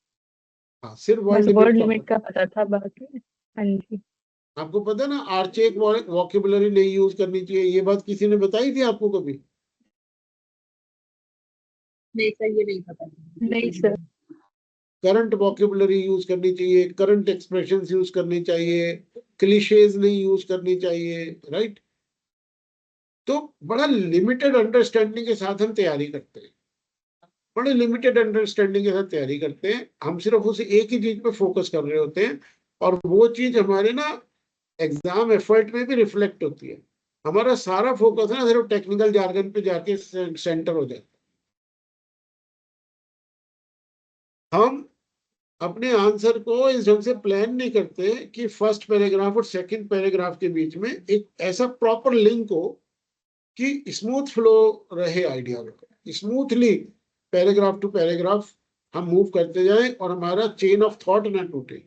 हाँ, सिर्फ बस वर्ड लिमिट वर्ड का लिमिट पता। का पता था बाकी। हाँ जी। आपको पता है ना आर्चेक वोकेबुलरी नहीं यूज करनी चाहिए, ये बात किसी ने बताई थी आपको कभी? नहीं सर, ये नहीं पता। नहीं सर। करंट वोकेबुलरी यूज करनी चाहिए, करंट एक्सप्रेशंस यूज करनी चाहिए, क्लिशेज नहीं यूज करनी चाहिए, राइट? तो बड़ा लिमिटेड अंडरस्टैंडिंग के साथ हम तैयारी करते हैं, बड़े लिमिटेड अंडरस्टैंडिंग के साथ तैयारी करते हैं, हम सिर्फ उस एक ही चीज पे फोकस कर रहे होते हैं, और वो चीज हमारे ना एग्जाम एफर्ट में भी रिफ्लेक्ट होती है। हमारा सारा फोकस ना सिर्फ टेक्निकल जार्गन पे जाके सेंटर हो जाता है। हम अपने आंसर को इस ढंग से प्लान नहीं करते कि फर्स्ट पैराग्राफ और सेकंड पैराग्राफ के बीच में एक ऐसा प्रॉपर लिंक हो कि स्मूथ फ्लो रहे आइडिया में, स्मूथली पैराग्राफ टू पैराग्राफ हम मूव करते जाएं और हमारा चेन ऑफ थॉट ना टूटे।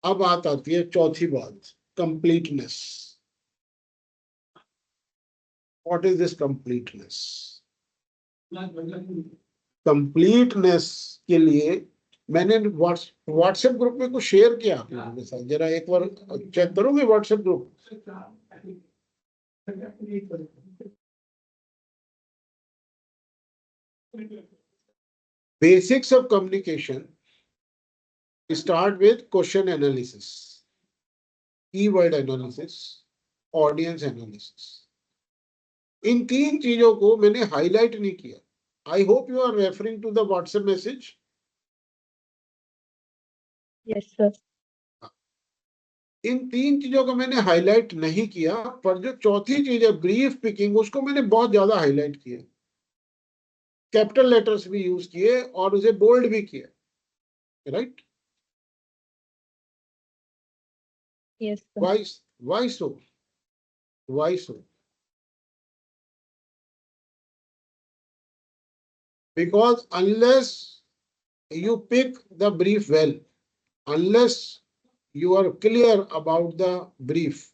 अब बात आती है चौथी बात, completeness. What is this completeness? Completeness के लिए मैंने व्हाट्सएप ग्रुप में कुछ शेयर किया आप लोगों के साथ, जरा एक बार चेक करोगे WhatsApp group? Basics of communication start with question analysis, keyword analysis, audience analysis. इन तीन चीजों को मैंने हाईलाइट नहीं किया। I hope you are referring to the WhatsApp message. Yes sir. इन तीन चीजों को मैंने हाईलाइट नहीं किया, पर जो चौथी चीज है ब्रीफ पिकिंग, उसको मैंने बहुत ज्यादा हाईलाइट किया, कैपिटल लेटर्स भी यूज किए और उसे बोल्ड भी किया, right? Yes sir. Why so? Why so? Because unless you pick the brief well. Unless you are clear about the brief,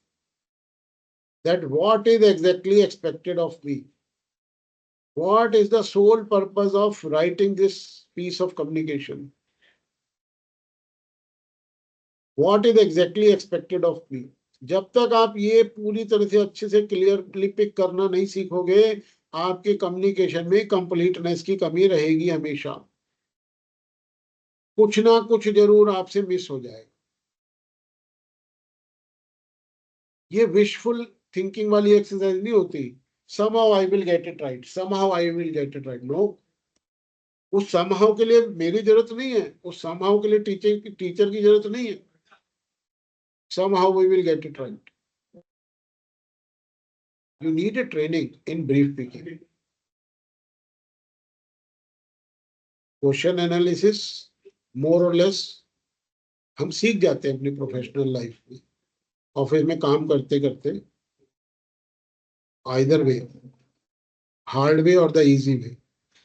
that what is exactly expected of me, what is the sole purpose of writing this piece of communication, what is exactly expected of me. जब तक आप ये पूरी तरह से अच्छे से क्लियरली पिक करना नहीं सीखोगे, आपके कम्युनिकेशन में कंप्लीटनेस की कमी रहेगी हमेशा. कुछ ना कुछ जरूर आपसे मिस हो जाएगा. ये विशफुल थिंकिंग वाली एक्सरसाइज नहीं होती. somehow I will get it right, somehow I will get it right. No, उस somehow के लिए मेरी जरूरत नहीं है, उस somehow के लिए टीचर की जरूरत नहीं है. Somehow we will get it right. You need a training in brief picking. Question analysis, more or less, हम सीख जाते हैं अपनी प्रोफेशनल लाइफ में, ऑफिस में काम करते करते. आइदर वे, हार्ड वे और द इजी वे,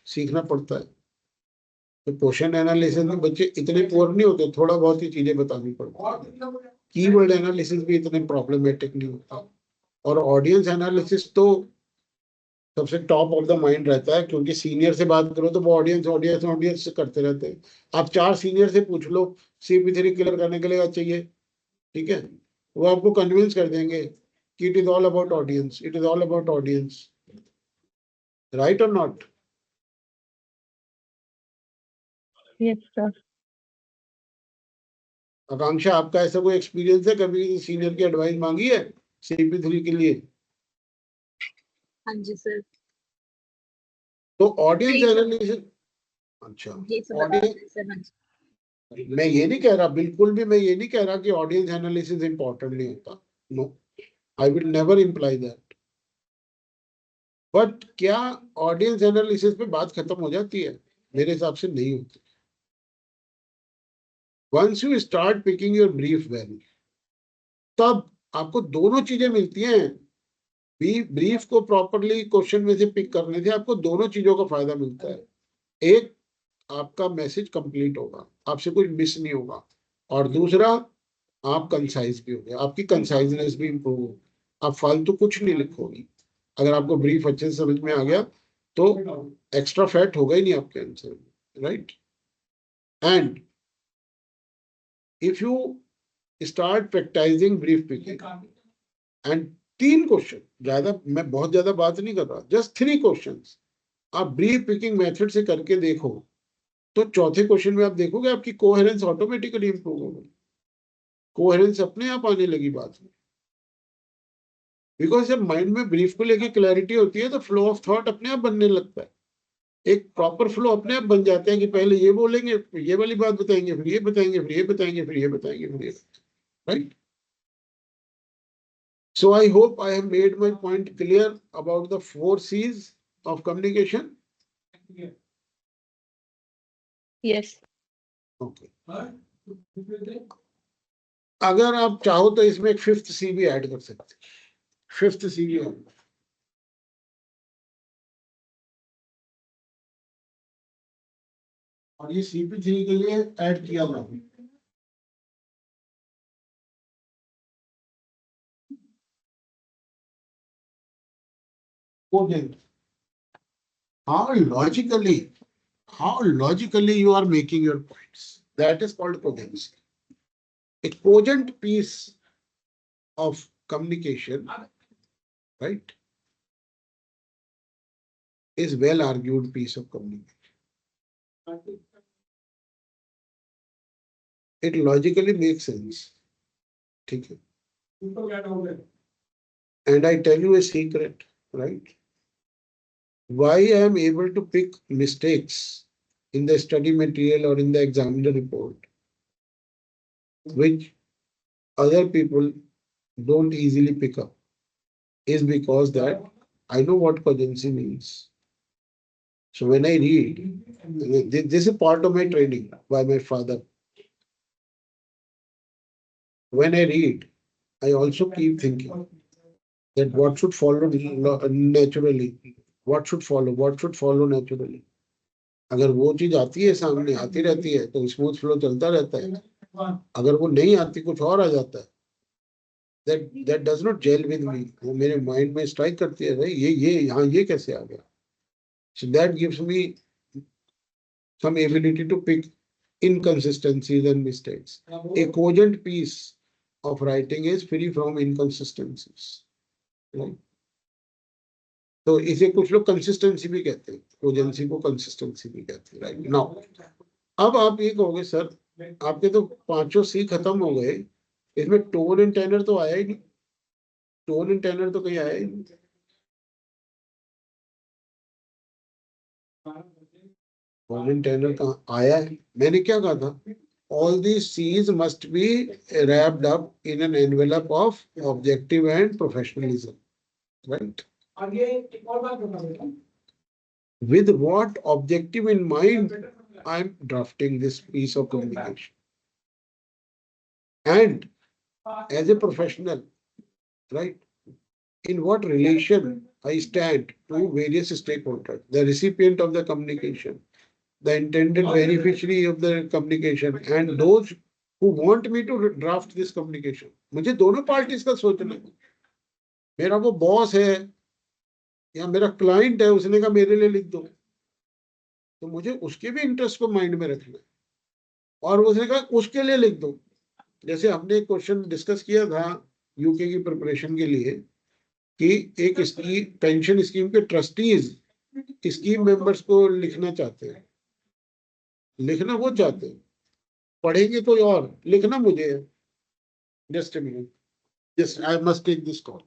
सीखना पड़ता है. तो क्वेश्चन एनालिसिस में बच्चे इतने पुअर नहीं होते, थोड़ा बहुत ही चीजें बतानी पड़ती है. कीवर्ड एनालिसिस भी इतने प्रॉब्लमेटिक नहीं होता. और ऑडियंस एनालिसिस तो सबसे टॉप ऑफ द माइंड रहता है, क्योंकि सीनियर से बात करो तो वो ऑडियंस ऑडियंस ऑडियंस करते रहते हैं. आप 4 सीनियर से पूछ लो CP3 क्लियर करने के लिए चाहिए, ठीक है, वो आपको कन्विंस कर देंगे कि it is all about audience, it is all about audience. Right और नॉट? Yes, sir. आकांक्षा, आपका ऐसा कोई एक्सपीरियंस है, कभी सीनियर की एडवाइस मांगी है CP3 के लिए? हाँ जी सर. तो ऑडियंस जी सर. एनालिसिस. अच्छा, जी सर, बता ऑडियंस, रहे सर. हाँ जी. मैं ये नहीं कह रहा, बिल्कुल भी मैं ये नहीं कह रहा कि ऑडियंस एनालिसिस इंपॉर्टेंट नहीं होता. No, I will never imply that. But क्या ऑडियंस एनालिसिस पे बात खत्म हो जाती है? मेरे हिसाब से नहीं होती. Once you start picking your brief well, तब आपको दोनों चीजें मिलती हैं. ब्रीफ को प्रॉपरली क्वेश्चन में से पिक करने से आपको दोनों चीजों का फायदा मिलता है. एक, आपका मैसेज कंप्लीट होगा, आपसे कुछ मिस नहीं होगा. और दूसरा, आप कंसाइज भी होगे, आपकी कंसाइजनेस भी इंप्रूव होगी. आप फालतू कुछ नहीं लिखोगी. अगर आपको ब्रीफ अच्छे से समझ में आ गया तो एक्स्ट्रा फैट होगा ही नहीं आपके आंसर में. Right? And if you start practising brief picking, and 3 question, ज्यादा मैं बहुत ज्यादा बात नहीं कर रहा, जस्ट 3 क्वेश्चंस आप ब्रीफ पिकिंग मेथड से करके देखो, तो चौथे क्वेश्चन में आप देखोगे आपकी कोहेरेंस ऑटोमेटिकली इंप्रूव होगी. कोहेरेंस अपने आप आने लगी बात में. बिकॉज जब माइंड में ब्रीफ को लेके क्लैरिटी होती है तो फ्लो ऑफ थॉट अपने आप बनने लगता है. एक प्रॉपर फ्लो अपने आप बन जाते हैं कि पहले ये बोलेंगे, फिर ये वाली बात बताएंगे, फिर ये बताएंगे, फिर ये बताएंगे, फिर ये बताएंगे, फिर ये. Right? So I hope I have made my point clear about the 4 C's of communication. Yes. Okay. अगर आप चाहो तो इसमें एक 5th C भी ऐड कर सकते हैं. 5th C भी ऐड. और ये CP3 के लिए ऐड किया हुआ है. Cogent. How logically you are making your points. That is called cogency. A cogent piece of communication, right, is well argued piece of communication. It logically makes sense. ठीक है. And I tell you a secret, right? Why I am able to pick mistakes in the study material or in the examiner report, which other people don't easily pick up, is because that I know what cogency means. So when I read, this is part of my training by my father. When I read, I also keep thinking that what should follow naturally, what should follow naturally. अगर वो चीज आती है सामने, आती रहती है, तो स्मूथ फ्लो चलता रहता है। अगर वो नहीं आती, कुछ और आ जाता है, that does not gel with me, वो मेरे माइंड में स्ट्राइक करती है, भाई ये यहाँ ये कैसे आ गया। So that gives me some ability to pick inconsistencies and mistakes. A cogent piece of writing is free from inconsistencies, right? तो इसे कुछ लोग कंसिस्टेंसी भी कहते हैं, कोजेंसी को कंसिस्टेंसी भी कहते हैं, राइट। नाउ अब आप ये कहोगे सर आपके तो पांचों सी खत्म हो गए, इसमें टोन एंड टेनर तो आया ही नहीं, टोन एंड टेनर तो कहीं आया ही नहीं। टोन एंड टेनर कहाँ आया है? मैंने क्या कहा था, all these C's must be wrapped up in an envelope of objective and professionalism, right? With what objective in mind I'm drafting this piece of communication, and as a professional, right, in what relation I stand to various stakeholders, the recipient of the communication, the intended beneficiary of the communication, and those who want me to draft this communication. मुझे दोनों पार्टीज का सोचना है। मेरा वो बॉस है या मेरा क्लाइंट है, उसने कहा मेरे लिए लिख दो, तो मुझे उसके भी इंटरेस्ट को माइंड में रखना है, और उसने कहा उसके लिए लिख दो। जैसे हमने एक क्वेश्चन डिस्कस किया था यूके की प्रिपरेशन के लिए कि एक स्कीम, पेंशन स्कीम के ट्रस्टीज स्कीम मेंबर्स को लिखना चाहते हैं, लिखना वो चाहते हैं, पढ़ेंगे कोई और, लिखना मुझे है। Just a minute, just I must take this call.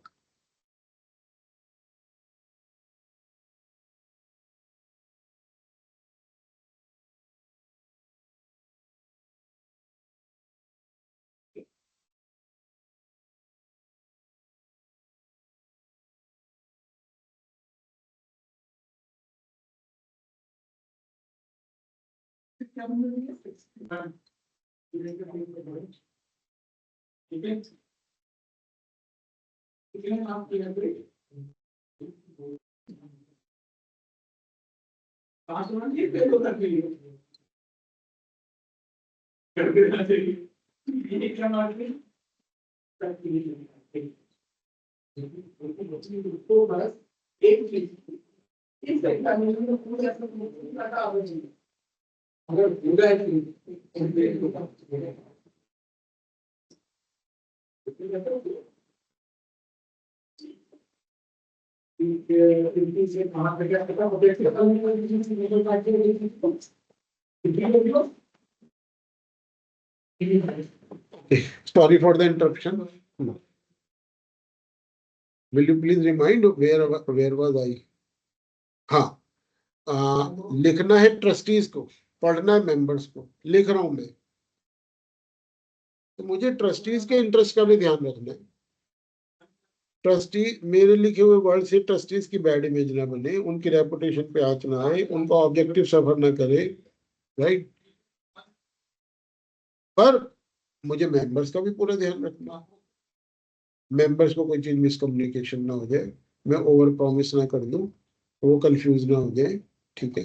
Sorry for the interruption. Will you please remind where was I? हाँ, लिखना है ट्रस्टीज को, पढ़ना है मेंबर्स को, लिख रहा हूं मैं, तो मुझे ट्रस्टीज के इंटरेस्ट का भी ध्यान रखना है। ट्रस्टी, मेरे लिखे हुए वर्ड से ट्रस्टीज की बैड इमेज ना बने, उनकी रेपुटेशन पे आंच ना आए, उनका ऑब्जेक्टिव सफर ना करे, राइट। पर मुझे मेंबर्स का भी पूरा ध्यान रखना, मेंबर्स को कोई चीज मिसकम्युनिकेशन ना हो जाए, मैं ओवर प्रॉमिस ना कर दूं, वो कंफ्यूज ना हो जाए, ठीक है,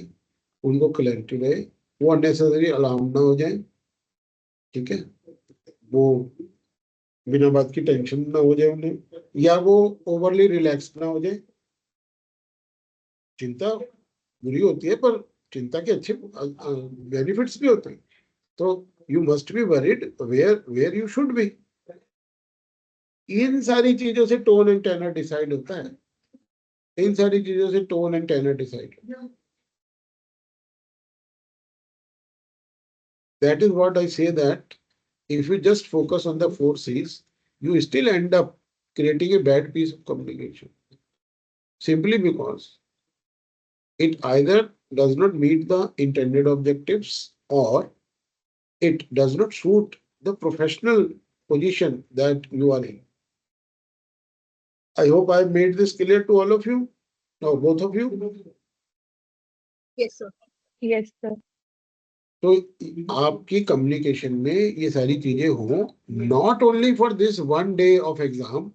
उनको क्लैरिटी रहे, वो अननेसेसरी अलार्म ना हो जाए, ठीक है, वो बिना बात की टेंशन ना हो जाए उन्हें, या वो ओवरली रिलैक्स ना हो जाए। चिंता बुरी होती है, पर चिंता के अच्छे बेनिफिट्स भी होते हैं, तो you must be worried where you should be. इन सारी चीजों से टोन एंड टेनर डिसाइड होता है, इन सारी चीजों से टोन एंड टेनर डिसाइड होता है। That is what I say, that if you just focus on the 4 C's, you still end up creating a bad piece of communication. Simply because it either does not meet the intended objectives, or it does not suit the professional position that you are in. I hope I made this clear to all of you. Now, both of you. Yes, sir. Yes, sir. तो आपकी कम्युनिकेशन में ये सारी चीजें हो, not only for this one day of exam,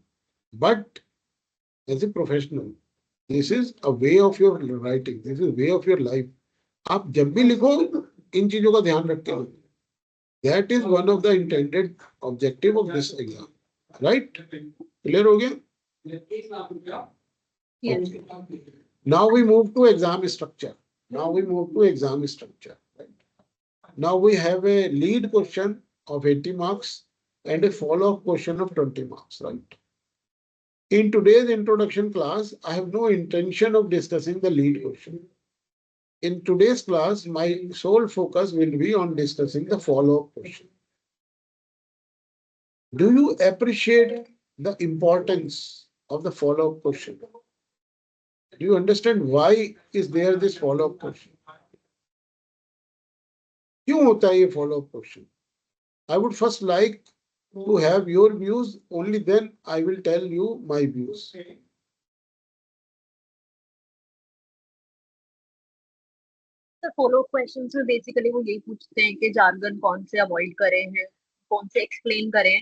but as a professional, this is a way of your writing, this is way of your life. आप जब भी लिखो इन चीजों का ध्यान रख के लिखो. That is one of the intended objective of this exam. Right? Clear हो गया? Yes. Okay. Now we move to exam structure. Right? Now we have a lead question of 80 marks and a follow-up question of 20 marks, right? In today's introduction class, I have no intention of discussing the lead question. In today's class, my sole focus will be on discussing the follow-up question. Do you appreciate the importance of the follow-up question? Do you understand why is there this follow-up question? क्यों होता है ये follow-up question? I would first like to have your views, only then I will tell you my views. तो फॉलो क्वेश्चन में बेसिकली वो यही पूछते हैं कि जार्गन कौन से अवॉइड करें हैं, कौन से एक्सप्लेन करें.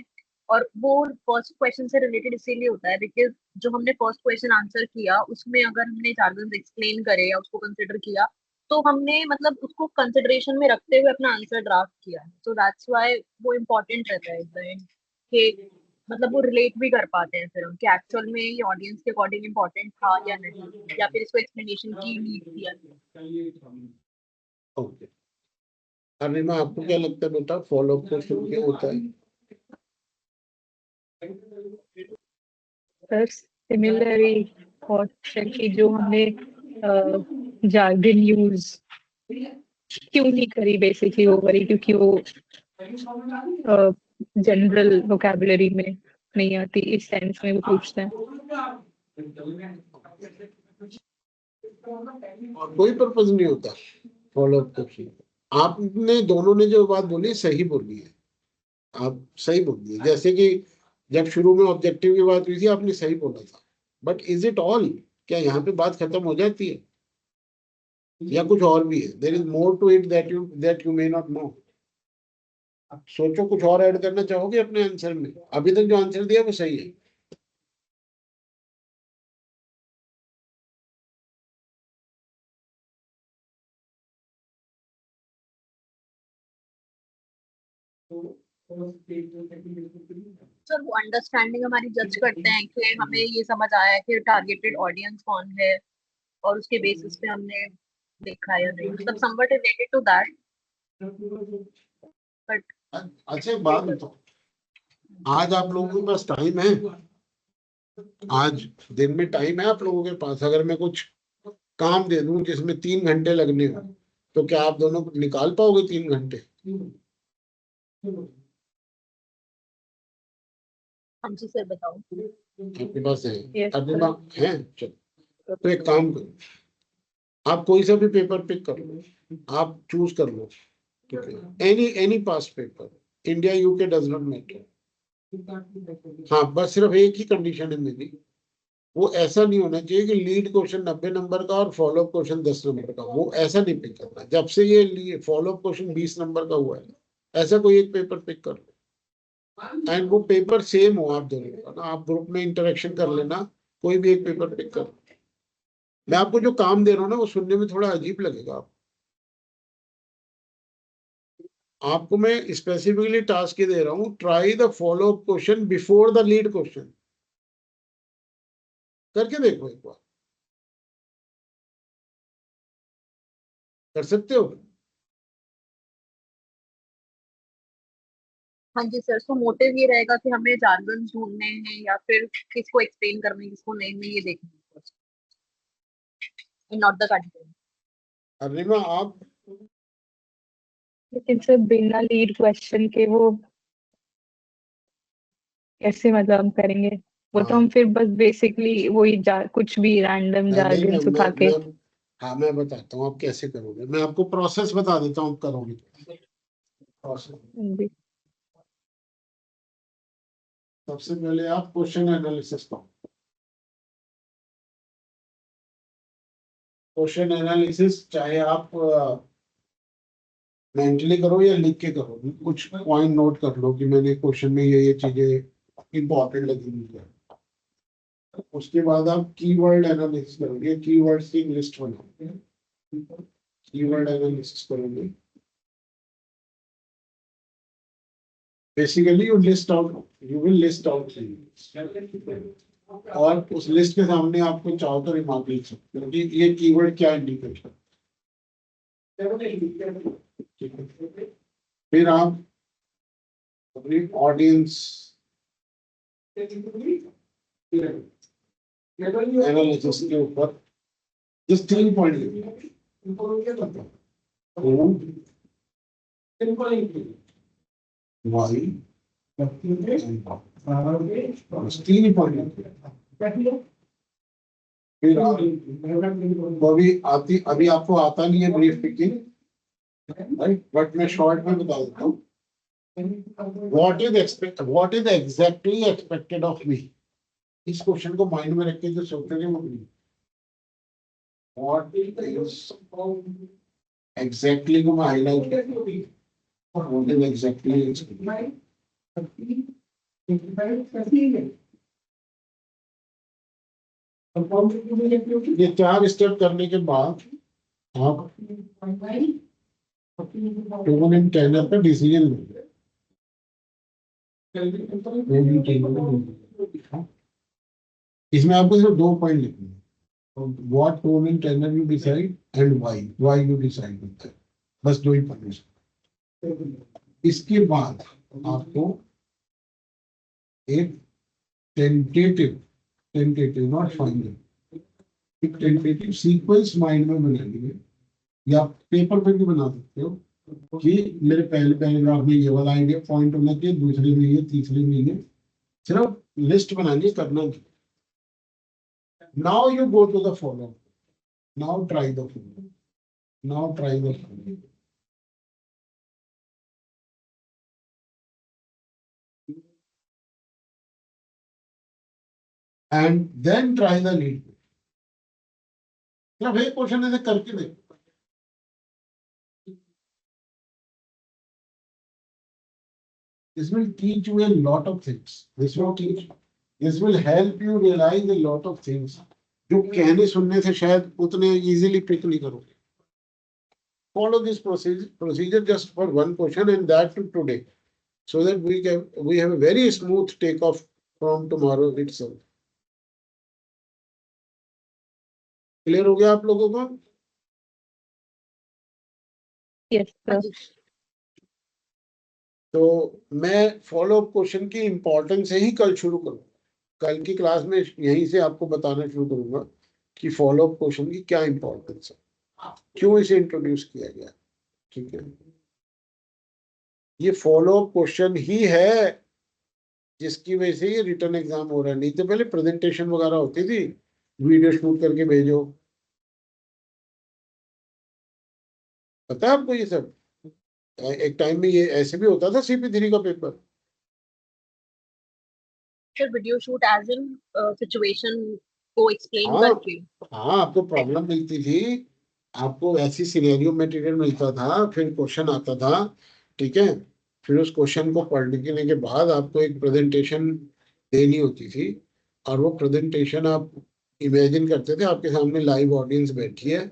और वो फर्स्ट क्वेश्चन से रिलेटेड इसीलिए होता है बिकॉज जो हमने फर्स्ट क्वेश्चन आंसर किया उसमें अगर हमने जार्गन एक्सप्लेन करे या उसको कंसिडर किया तो हमने मतलब उसको कंसिडरेशन में रखते हुए अपना आंसर ड्राफ्ट किया. सो दैट्स व्हाई वो इम्पोर्टेंट रहता है एट द एंड कि मतलब वो रिलेट भी कर पाते हैं फिर हम कि एक्चुअल में ये ऑडियंस के अकॉर्डिंग इम्पोर्टेंट था या नहीं, या फिर इसको एक्सप्लेनेशन की नीड थी या नहीं. Okay. अनिमा, आपको क्या लगता है बेटा फॉलो अप क्वेश्चन क्या होता है? सर सिमिलरली क्वेश्चन की जो हमने जार्गन यूज क्यों नहीं करी बेसिकली वो करी क्योंकि वो जनरल वोकैबुलरी में नहीं आती, इस सेंस में वो पूछते हैं. और कोई पर्पज नहीं होता फॉलो अप क्वेश्चन. आपने दोनों ने जो बात बोली सही बोली है, आप सही बोली है. जैसे कि जब शुरू में ऑब्जेक्टिव की बात हुई थी आपने सही बोला था, बट इज इट ऑल? क्या यहाँ पे बात खत्म हो जाती है या कुछ और भी है? There is more to it that you may not know. सोचो, कुछ और ऐड करना चाहोगे अपने आंसर में? अभी तक जो आंसर दिया वो सही है. सर वो अंडरस्टैंडिंग हमारी जज करते हैं कि हमें ये समझ आया है कि टारगेटेड ऑडियंस कौन है और उसके बेसिस पे हमने देखा या नहीं, मतलब somewhat related to that. But अच्छा, एक बात बताओ, आज आप लोगों के पास टाइम है? आज दिन में टाइम है आप लोगों के पास? अगर मैं कुछ काम दे दूं जिसमें 3 घंटे लगने हो तो क्या आप दोनों निकाल पाओगे 3 घंटे? हम जी सर बताओ. आपके पास है? Yes, अपने sir. पास है? चलो, तो एक काम करो, आप कोई सा भी पेपर पिक कर लो, आप चूज कर लो. ठीक है? Any pass paper, India UK does not matter. हाँ, बस सिर्फ एक ही कंडीशन है मेरी, वो ऐसा नहीं होना चाहिए कि लीड क्वेश्चन 90 नंबर का और फॉलो अप क्वेश्चन 10 नंबर का. वो ऐसा नहीं पिक करना. जब से ये फॉलो अप क्वेश्चन 20 नंबर का हुआ है, ऐसा कोई एक पेपर पिक कर लो एंड वो पेपर सेम हो आप दोनों का ना. आप ग्रुप में इंटरेक्शन कर लेना, कोई भी एक पेपर पिक कर लो. मैं आपको जो काम दे रहा हूँ ना वो सुनने में थोड़ा अजीब लगेगा. आपको मैं स्पेसिफिकली टास्क ये दे रहा हूँ, try the follow up question before the lead question. करके देखो एक बार, कर सकते हो? हाँ जी सर. सो मोटिव ये रहेगा कि हमें जार्गन ढूंढने हैं या फिर किसको एक्सप्लेन करना है किसको नहीं, ये देखना है, नॉट द कंटेंट. अनिमा, आप लेकिन सर बिना लीड क्वेश्चन के वो कैसे मतलब हम करेंगे? वो तो हम फिर बस बेसिकली वही कुछ भी रैंडम नहीं जार्गन नहीं, उठा के. हाँ मैं बताता हूँ आप कैसे करोगे. मैं आपको प्रोसेस बता देता हूँ, आप करोगे प्रोसेस. जी. सबसे पहले आप क्वेश्चन एनालिसिस करो. क्वेश्चन एनालिसिस चाहे आप मेंटली करो या लिख के करो, कुछ पॉइंट नोट कर लो कि मैंने क्वेश्चन में ये चीजें इंपॉर्टेंट लगी मुझे. उसके बाद आप कीवर्ड एनालिसिस करोगे, कीवर्ड्स की लिस्ट बनाओगे. कीवर्ड एनालिसिस करोगे. Basically you will list out things. और उस लिस्ट के सामने आपको चाहो तो रिमार्क लिख सकते हो कि ये कीवर्ड क्या इंडिकेट है. फिर आप अपनी ऑडियंस एनालिसिस के ऊपर जिस 3 पॉइंट वाई 3 पॉइंट. फिर अभी आपको आता नहीं है ब्रीफ पिकिंग, राइट, बट मैं शॉर्ट में बता देता हूँ. what is exactly expected of me. इस क्वेश्चन को माइंड में रख के जो सोचते थे वो what is exactly को मैं हाईलाइट what is exactly ये 4 स्टेप करने के बाद आप टोन एंड टेनर का डिसीजन लेंगे. इसमें आपको सिर्फ 2 पॉइंट लिखने हैं. What tone and tenor you decide and why you decide with that. बस 2 ही पॉइंट. इसके बाद आपको एक टेंटेटिव नॉट फाइनल, एक टेंटेटिव सीक्वेंस माइंड में बनाएंगे या पेपर पे भी बना सकते हो कि मेरे पहले पैराग्राफ में ये वाला आइडिया पॉइंट होना चाहिए, दूसरे में ये, तीसरे में ये. सिर्फ लिस्ट बनानी करना. Now you go to the follow. Now try the follow. And then try the lead. सिर्फ एक क्वेश्चन ऐसे करके देखो. This will teach you a lot of things. This will help you realize a lot of things. जो कहने सुनने से शायद उतने easily pick नहीं करोगे. Follow this procedure just for one question and that today, so that we have a very smooth takeoff from tomorrow itself. Clear हो गया आप लोगों को? Yes, sir. तो मैं फॉलो अप क्वेश्चन की इंपॉर्टेंस से ही कल शुरू करूंगा. कल की क्लास में यहीं से आपको बताना शुरू करूंगा कि फॉलो अप क्वेश्चन की क्या इंपॉर्टेंस है, क्यों इसे इंट्रोड्यूस किया गया. ठीक है, ये फॉलो अप क्वेश्चन ही है जिसकी वजह से ये रिटर्न एग्जाम हो रहा है. नहीं तो पहले प्रेजेंटेशन वगैरह होती थी, वीडियो शूट करके भेजो. पता है आपको ये सब? एक टाइम में ये ऐसे भी होता था CP3 का पेपर. Video shoot as in situation को एक्सप्लेन हाँ. करके. हाँ, आपको प्रॉब्लम मिलती थी, आपको ऐसी सिनेरियो मटेरियल मिलता था, फिर क्वेश्चन आता था. ठीक है, फिर उस क्वेश्चन को पढ़ने के बाद आपको एक प्रेजेंटेशन देनी होती थी. और वो प्रेजेंटेशन आप इमेजिन करते थे आपके सामने लाइव ऑडियंस बैठी है,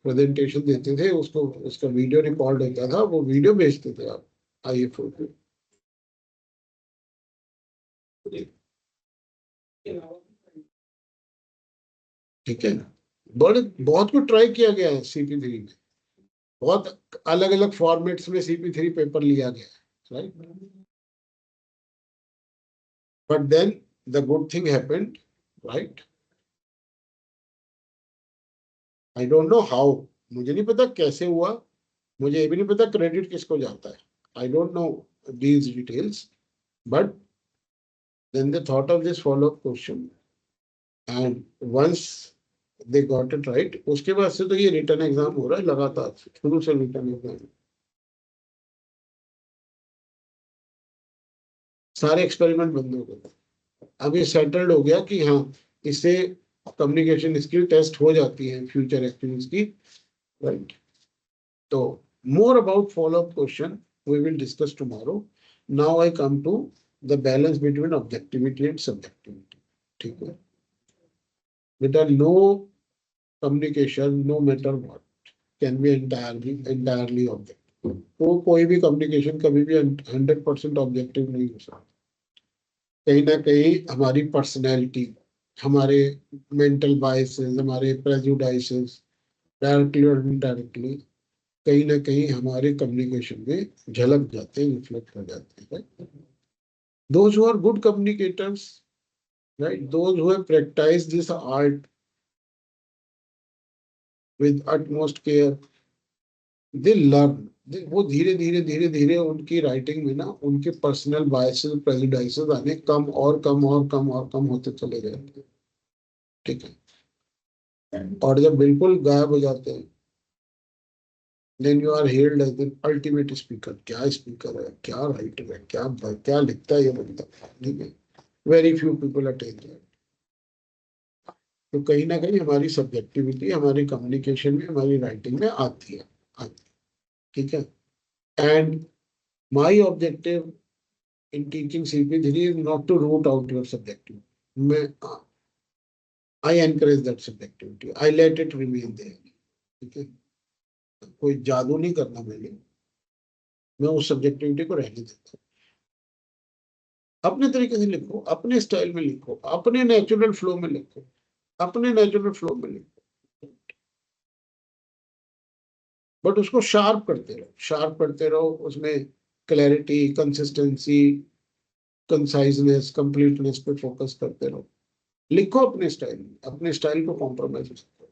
प्रेजेंटेशन देते थे, उसको उसका वीडियो रिकॉर्ड होता था, वो वीडियो भेजते थे आप IF पे. ठीक है, बहुत कुछ ट्राई किया गया है CP3 में. बहुत अलग अलग फॉर्मेट्स में CP3 पेपर लिया गया है, right. But then the good thing happened, right. I don't know how, मुझे नहीं पता कैसे हुआ, मुझे ये भी नहीं पता क्रेडिट किसको जाता है. आई don't know these details, but then they thought of this follow-up question and once they got it right, उसके बाद से तो ये रिटर्न एग्जाम हो रहा है लगातार, शुरू से रिटर्न एग्जाम. सारे एक्सपेरिमेंट बंद हो गए. अब ये सेटल्ड हो गया कि हाँ, इससे कम्युनिकेशन स्किल टेस्ट हो जाती है फ्यूचर एक्टिविटीज की, राइट. तो more about follow up question we will discuss tomorrow. Now I come to the balance between objectivity and subjectivity. ठीक है बेटा, no communication, no matter what, can be entirely objective. तो कोई भी कम्युनिकेशन कभी भी 100% ऑब्जेक्टिव नहीं हो सकता. कहीं ना कहीं हमारी पर्सनैलिटी, हमारे मेंटल बायसेस, हमारे प्रेजुडाइसेस डायरेक्टली और इनडायरेक्टली कहीं ना कहीं हमारे कम्युनिकेशन में झलक जाते हैं, रिफ्लेक्ट हो जाते हैं. Those who are good communicators, right? Those who have practiced this art with utmost care, they learn. वो धीरे धीरे उनकी राइटिंग में ना उनके पर्सनल बायसेस, प्रेजुडाइसेस आने कम और कम और कम और कम होते चले जाते हैं. ठीक है. और जब बिल्कुल गायब हो जाते हैं, then you are hailed as the ultimate speaker. क्या स्पीकर है, क्या राइटर है, क्या लिखता है ये बंदा. ठीक है. Very few people attain that. तो कहीं ना कहीं हमारी सब्जेक्टिविटी हमारी कम्युनिकेशन में, हमारी राइटिंग में आती है. ठीक है. And my objective in teaching CP3 is not to root out your subjectivity. मैं I encourage that subjectivity, I let it remain there. ठीक है. कोई जादू नहीं करना मैंने, मैं उस सब्जेक्टिविटी को रहने देता हूँ. अपने तरीके से लिखो, अपने स्टाइल में लिखो, अपने नेचुरल फ्लो में लिखो, अपने नेचुरल फ्लो में लिखो. बट उसको शार्प करते रहो. उसमें क्लैरिटी, कंसिस्टेंसी, कंसाइजनेस, कंप्लीटनेस पे फोकस करते रहो. लिखो अपने स्टाइल में, अपने स्टाइल को कॉम्प्रोमाइज करो.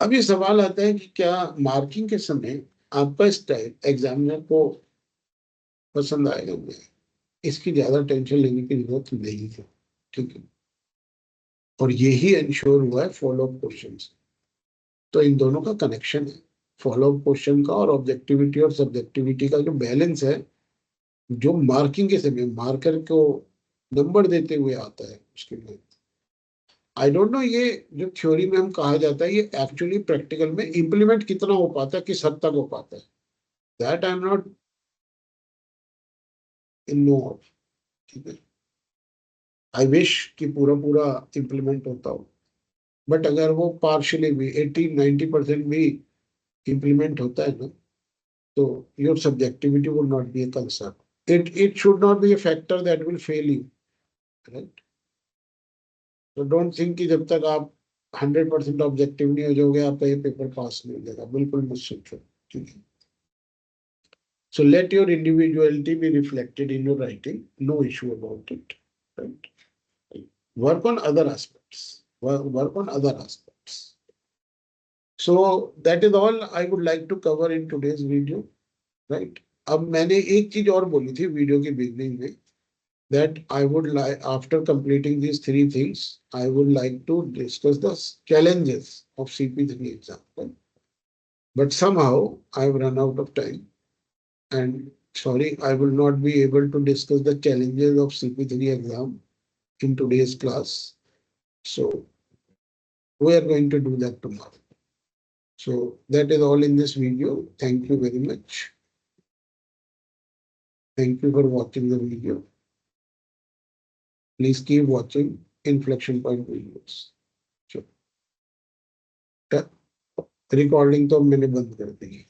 अब ये सवाल आता है कि क्या मार्किंग के समय आपका स्टाइल एग्जामिनर को पसंद आएगा? नहीं, इसकी ज्यादा टेंशन लेने की जरूरत नहीं है. ठीक है. और यही इंश्योर हुआ है फॉलो अप क्वेश्चन से. तो इन दोनों का कनेक्शन है, फॉलो अप क्वेश्चन का और ऑब्जेक्टिविटी और सब्जेक्टिविटी का जो बैलेंस है, जो मार्किंग के समय मार्कर को नंबर देते हुए आता है उसके लिए. आई डोंट नो ये जो थ्योरी में हम कहा जाता है, ये एक्चुअली प्रैक्टिकल में इंप्लीमेंट कितना हो पाता है, किस हद तक हो पाता है, that I am not in know of. ठीक है. आई विश कि पूरा पूरा इंप्लीमेंट होता हो, बट अगर वो पार्शियली भी 80-90% भी इंप्लीमेंट होता है ना, तो your subjectivity would not be a concern. It should not be a factor that will fail you, right? So don't think कि जब तक आप 100% ऑब्जेक्टिव नहीं हो जाओगे आपका ये पेपर पास नहीं हो जाएगा. बिल्कुल मत सोचो. ठीक है. So let your individuality be reflected in your writing. No issue about it, right? Work on other aspects. Work on other aspects. So that is all I would like to cover in today's video, right? अब मैंने एक चीज और बोली थी वीडियो के बिगनिंग में, that I would like, after completing these three things, I would like to discuss the challenges of CP3 exam. But somehow I've run out of time, and sorry, I will not be able to discuss the challenges of CP3 exam in today's class. So we are going to do that tomorrow. So that is all in this video. Thank you very much. Thank you for watching the video. Please keep watching Inflection Point videos. Sure. Recording तो मैंने बंद कर दी.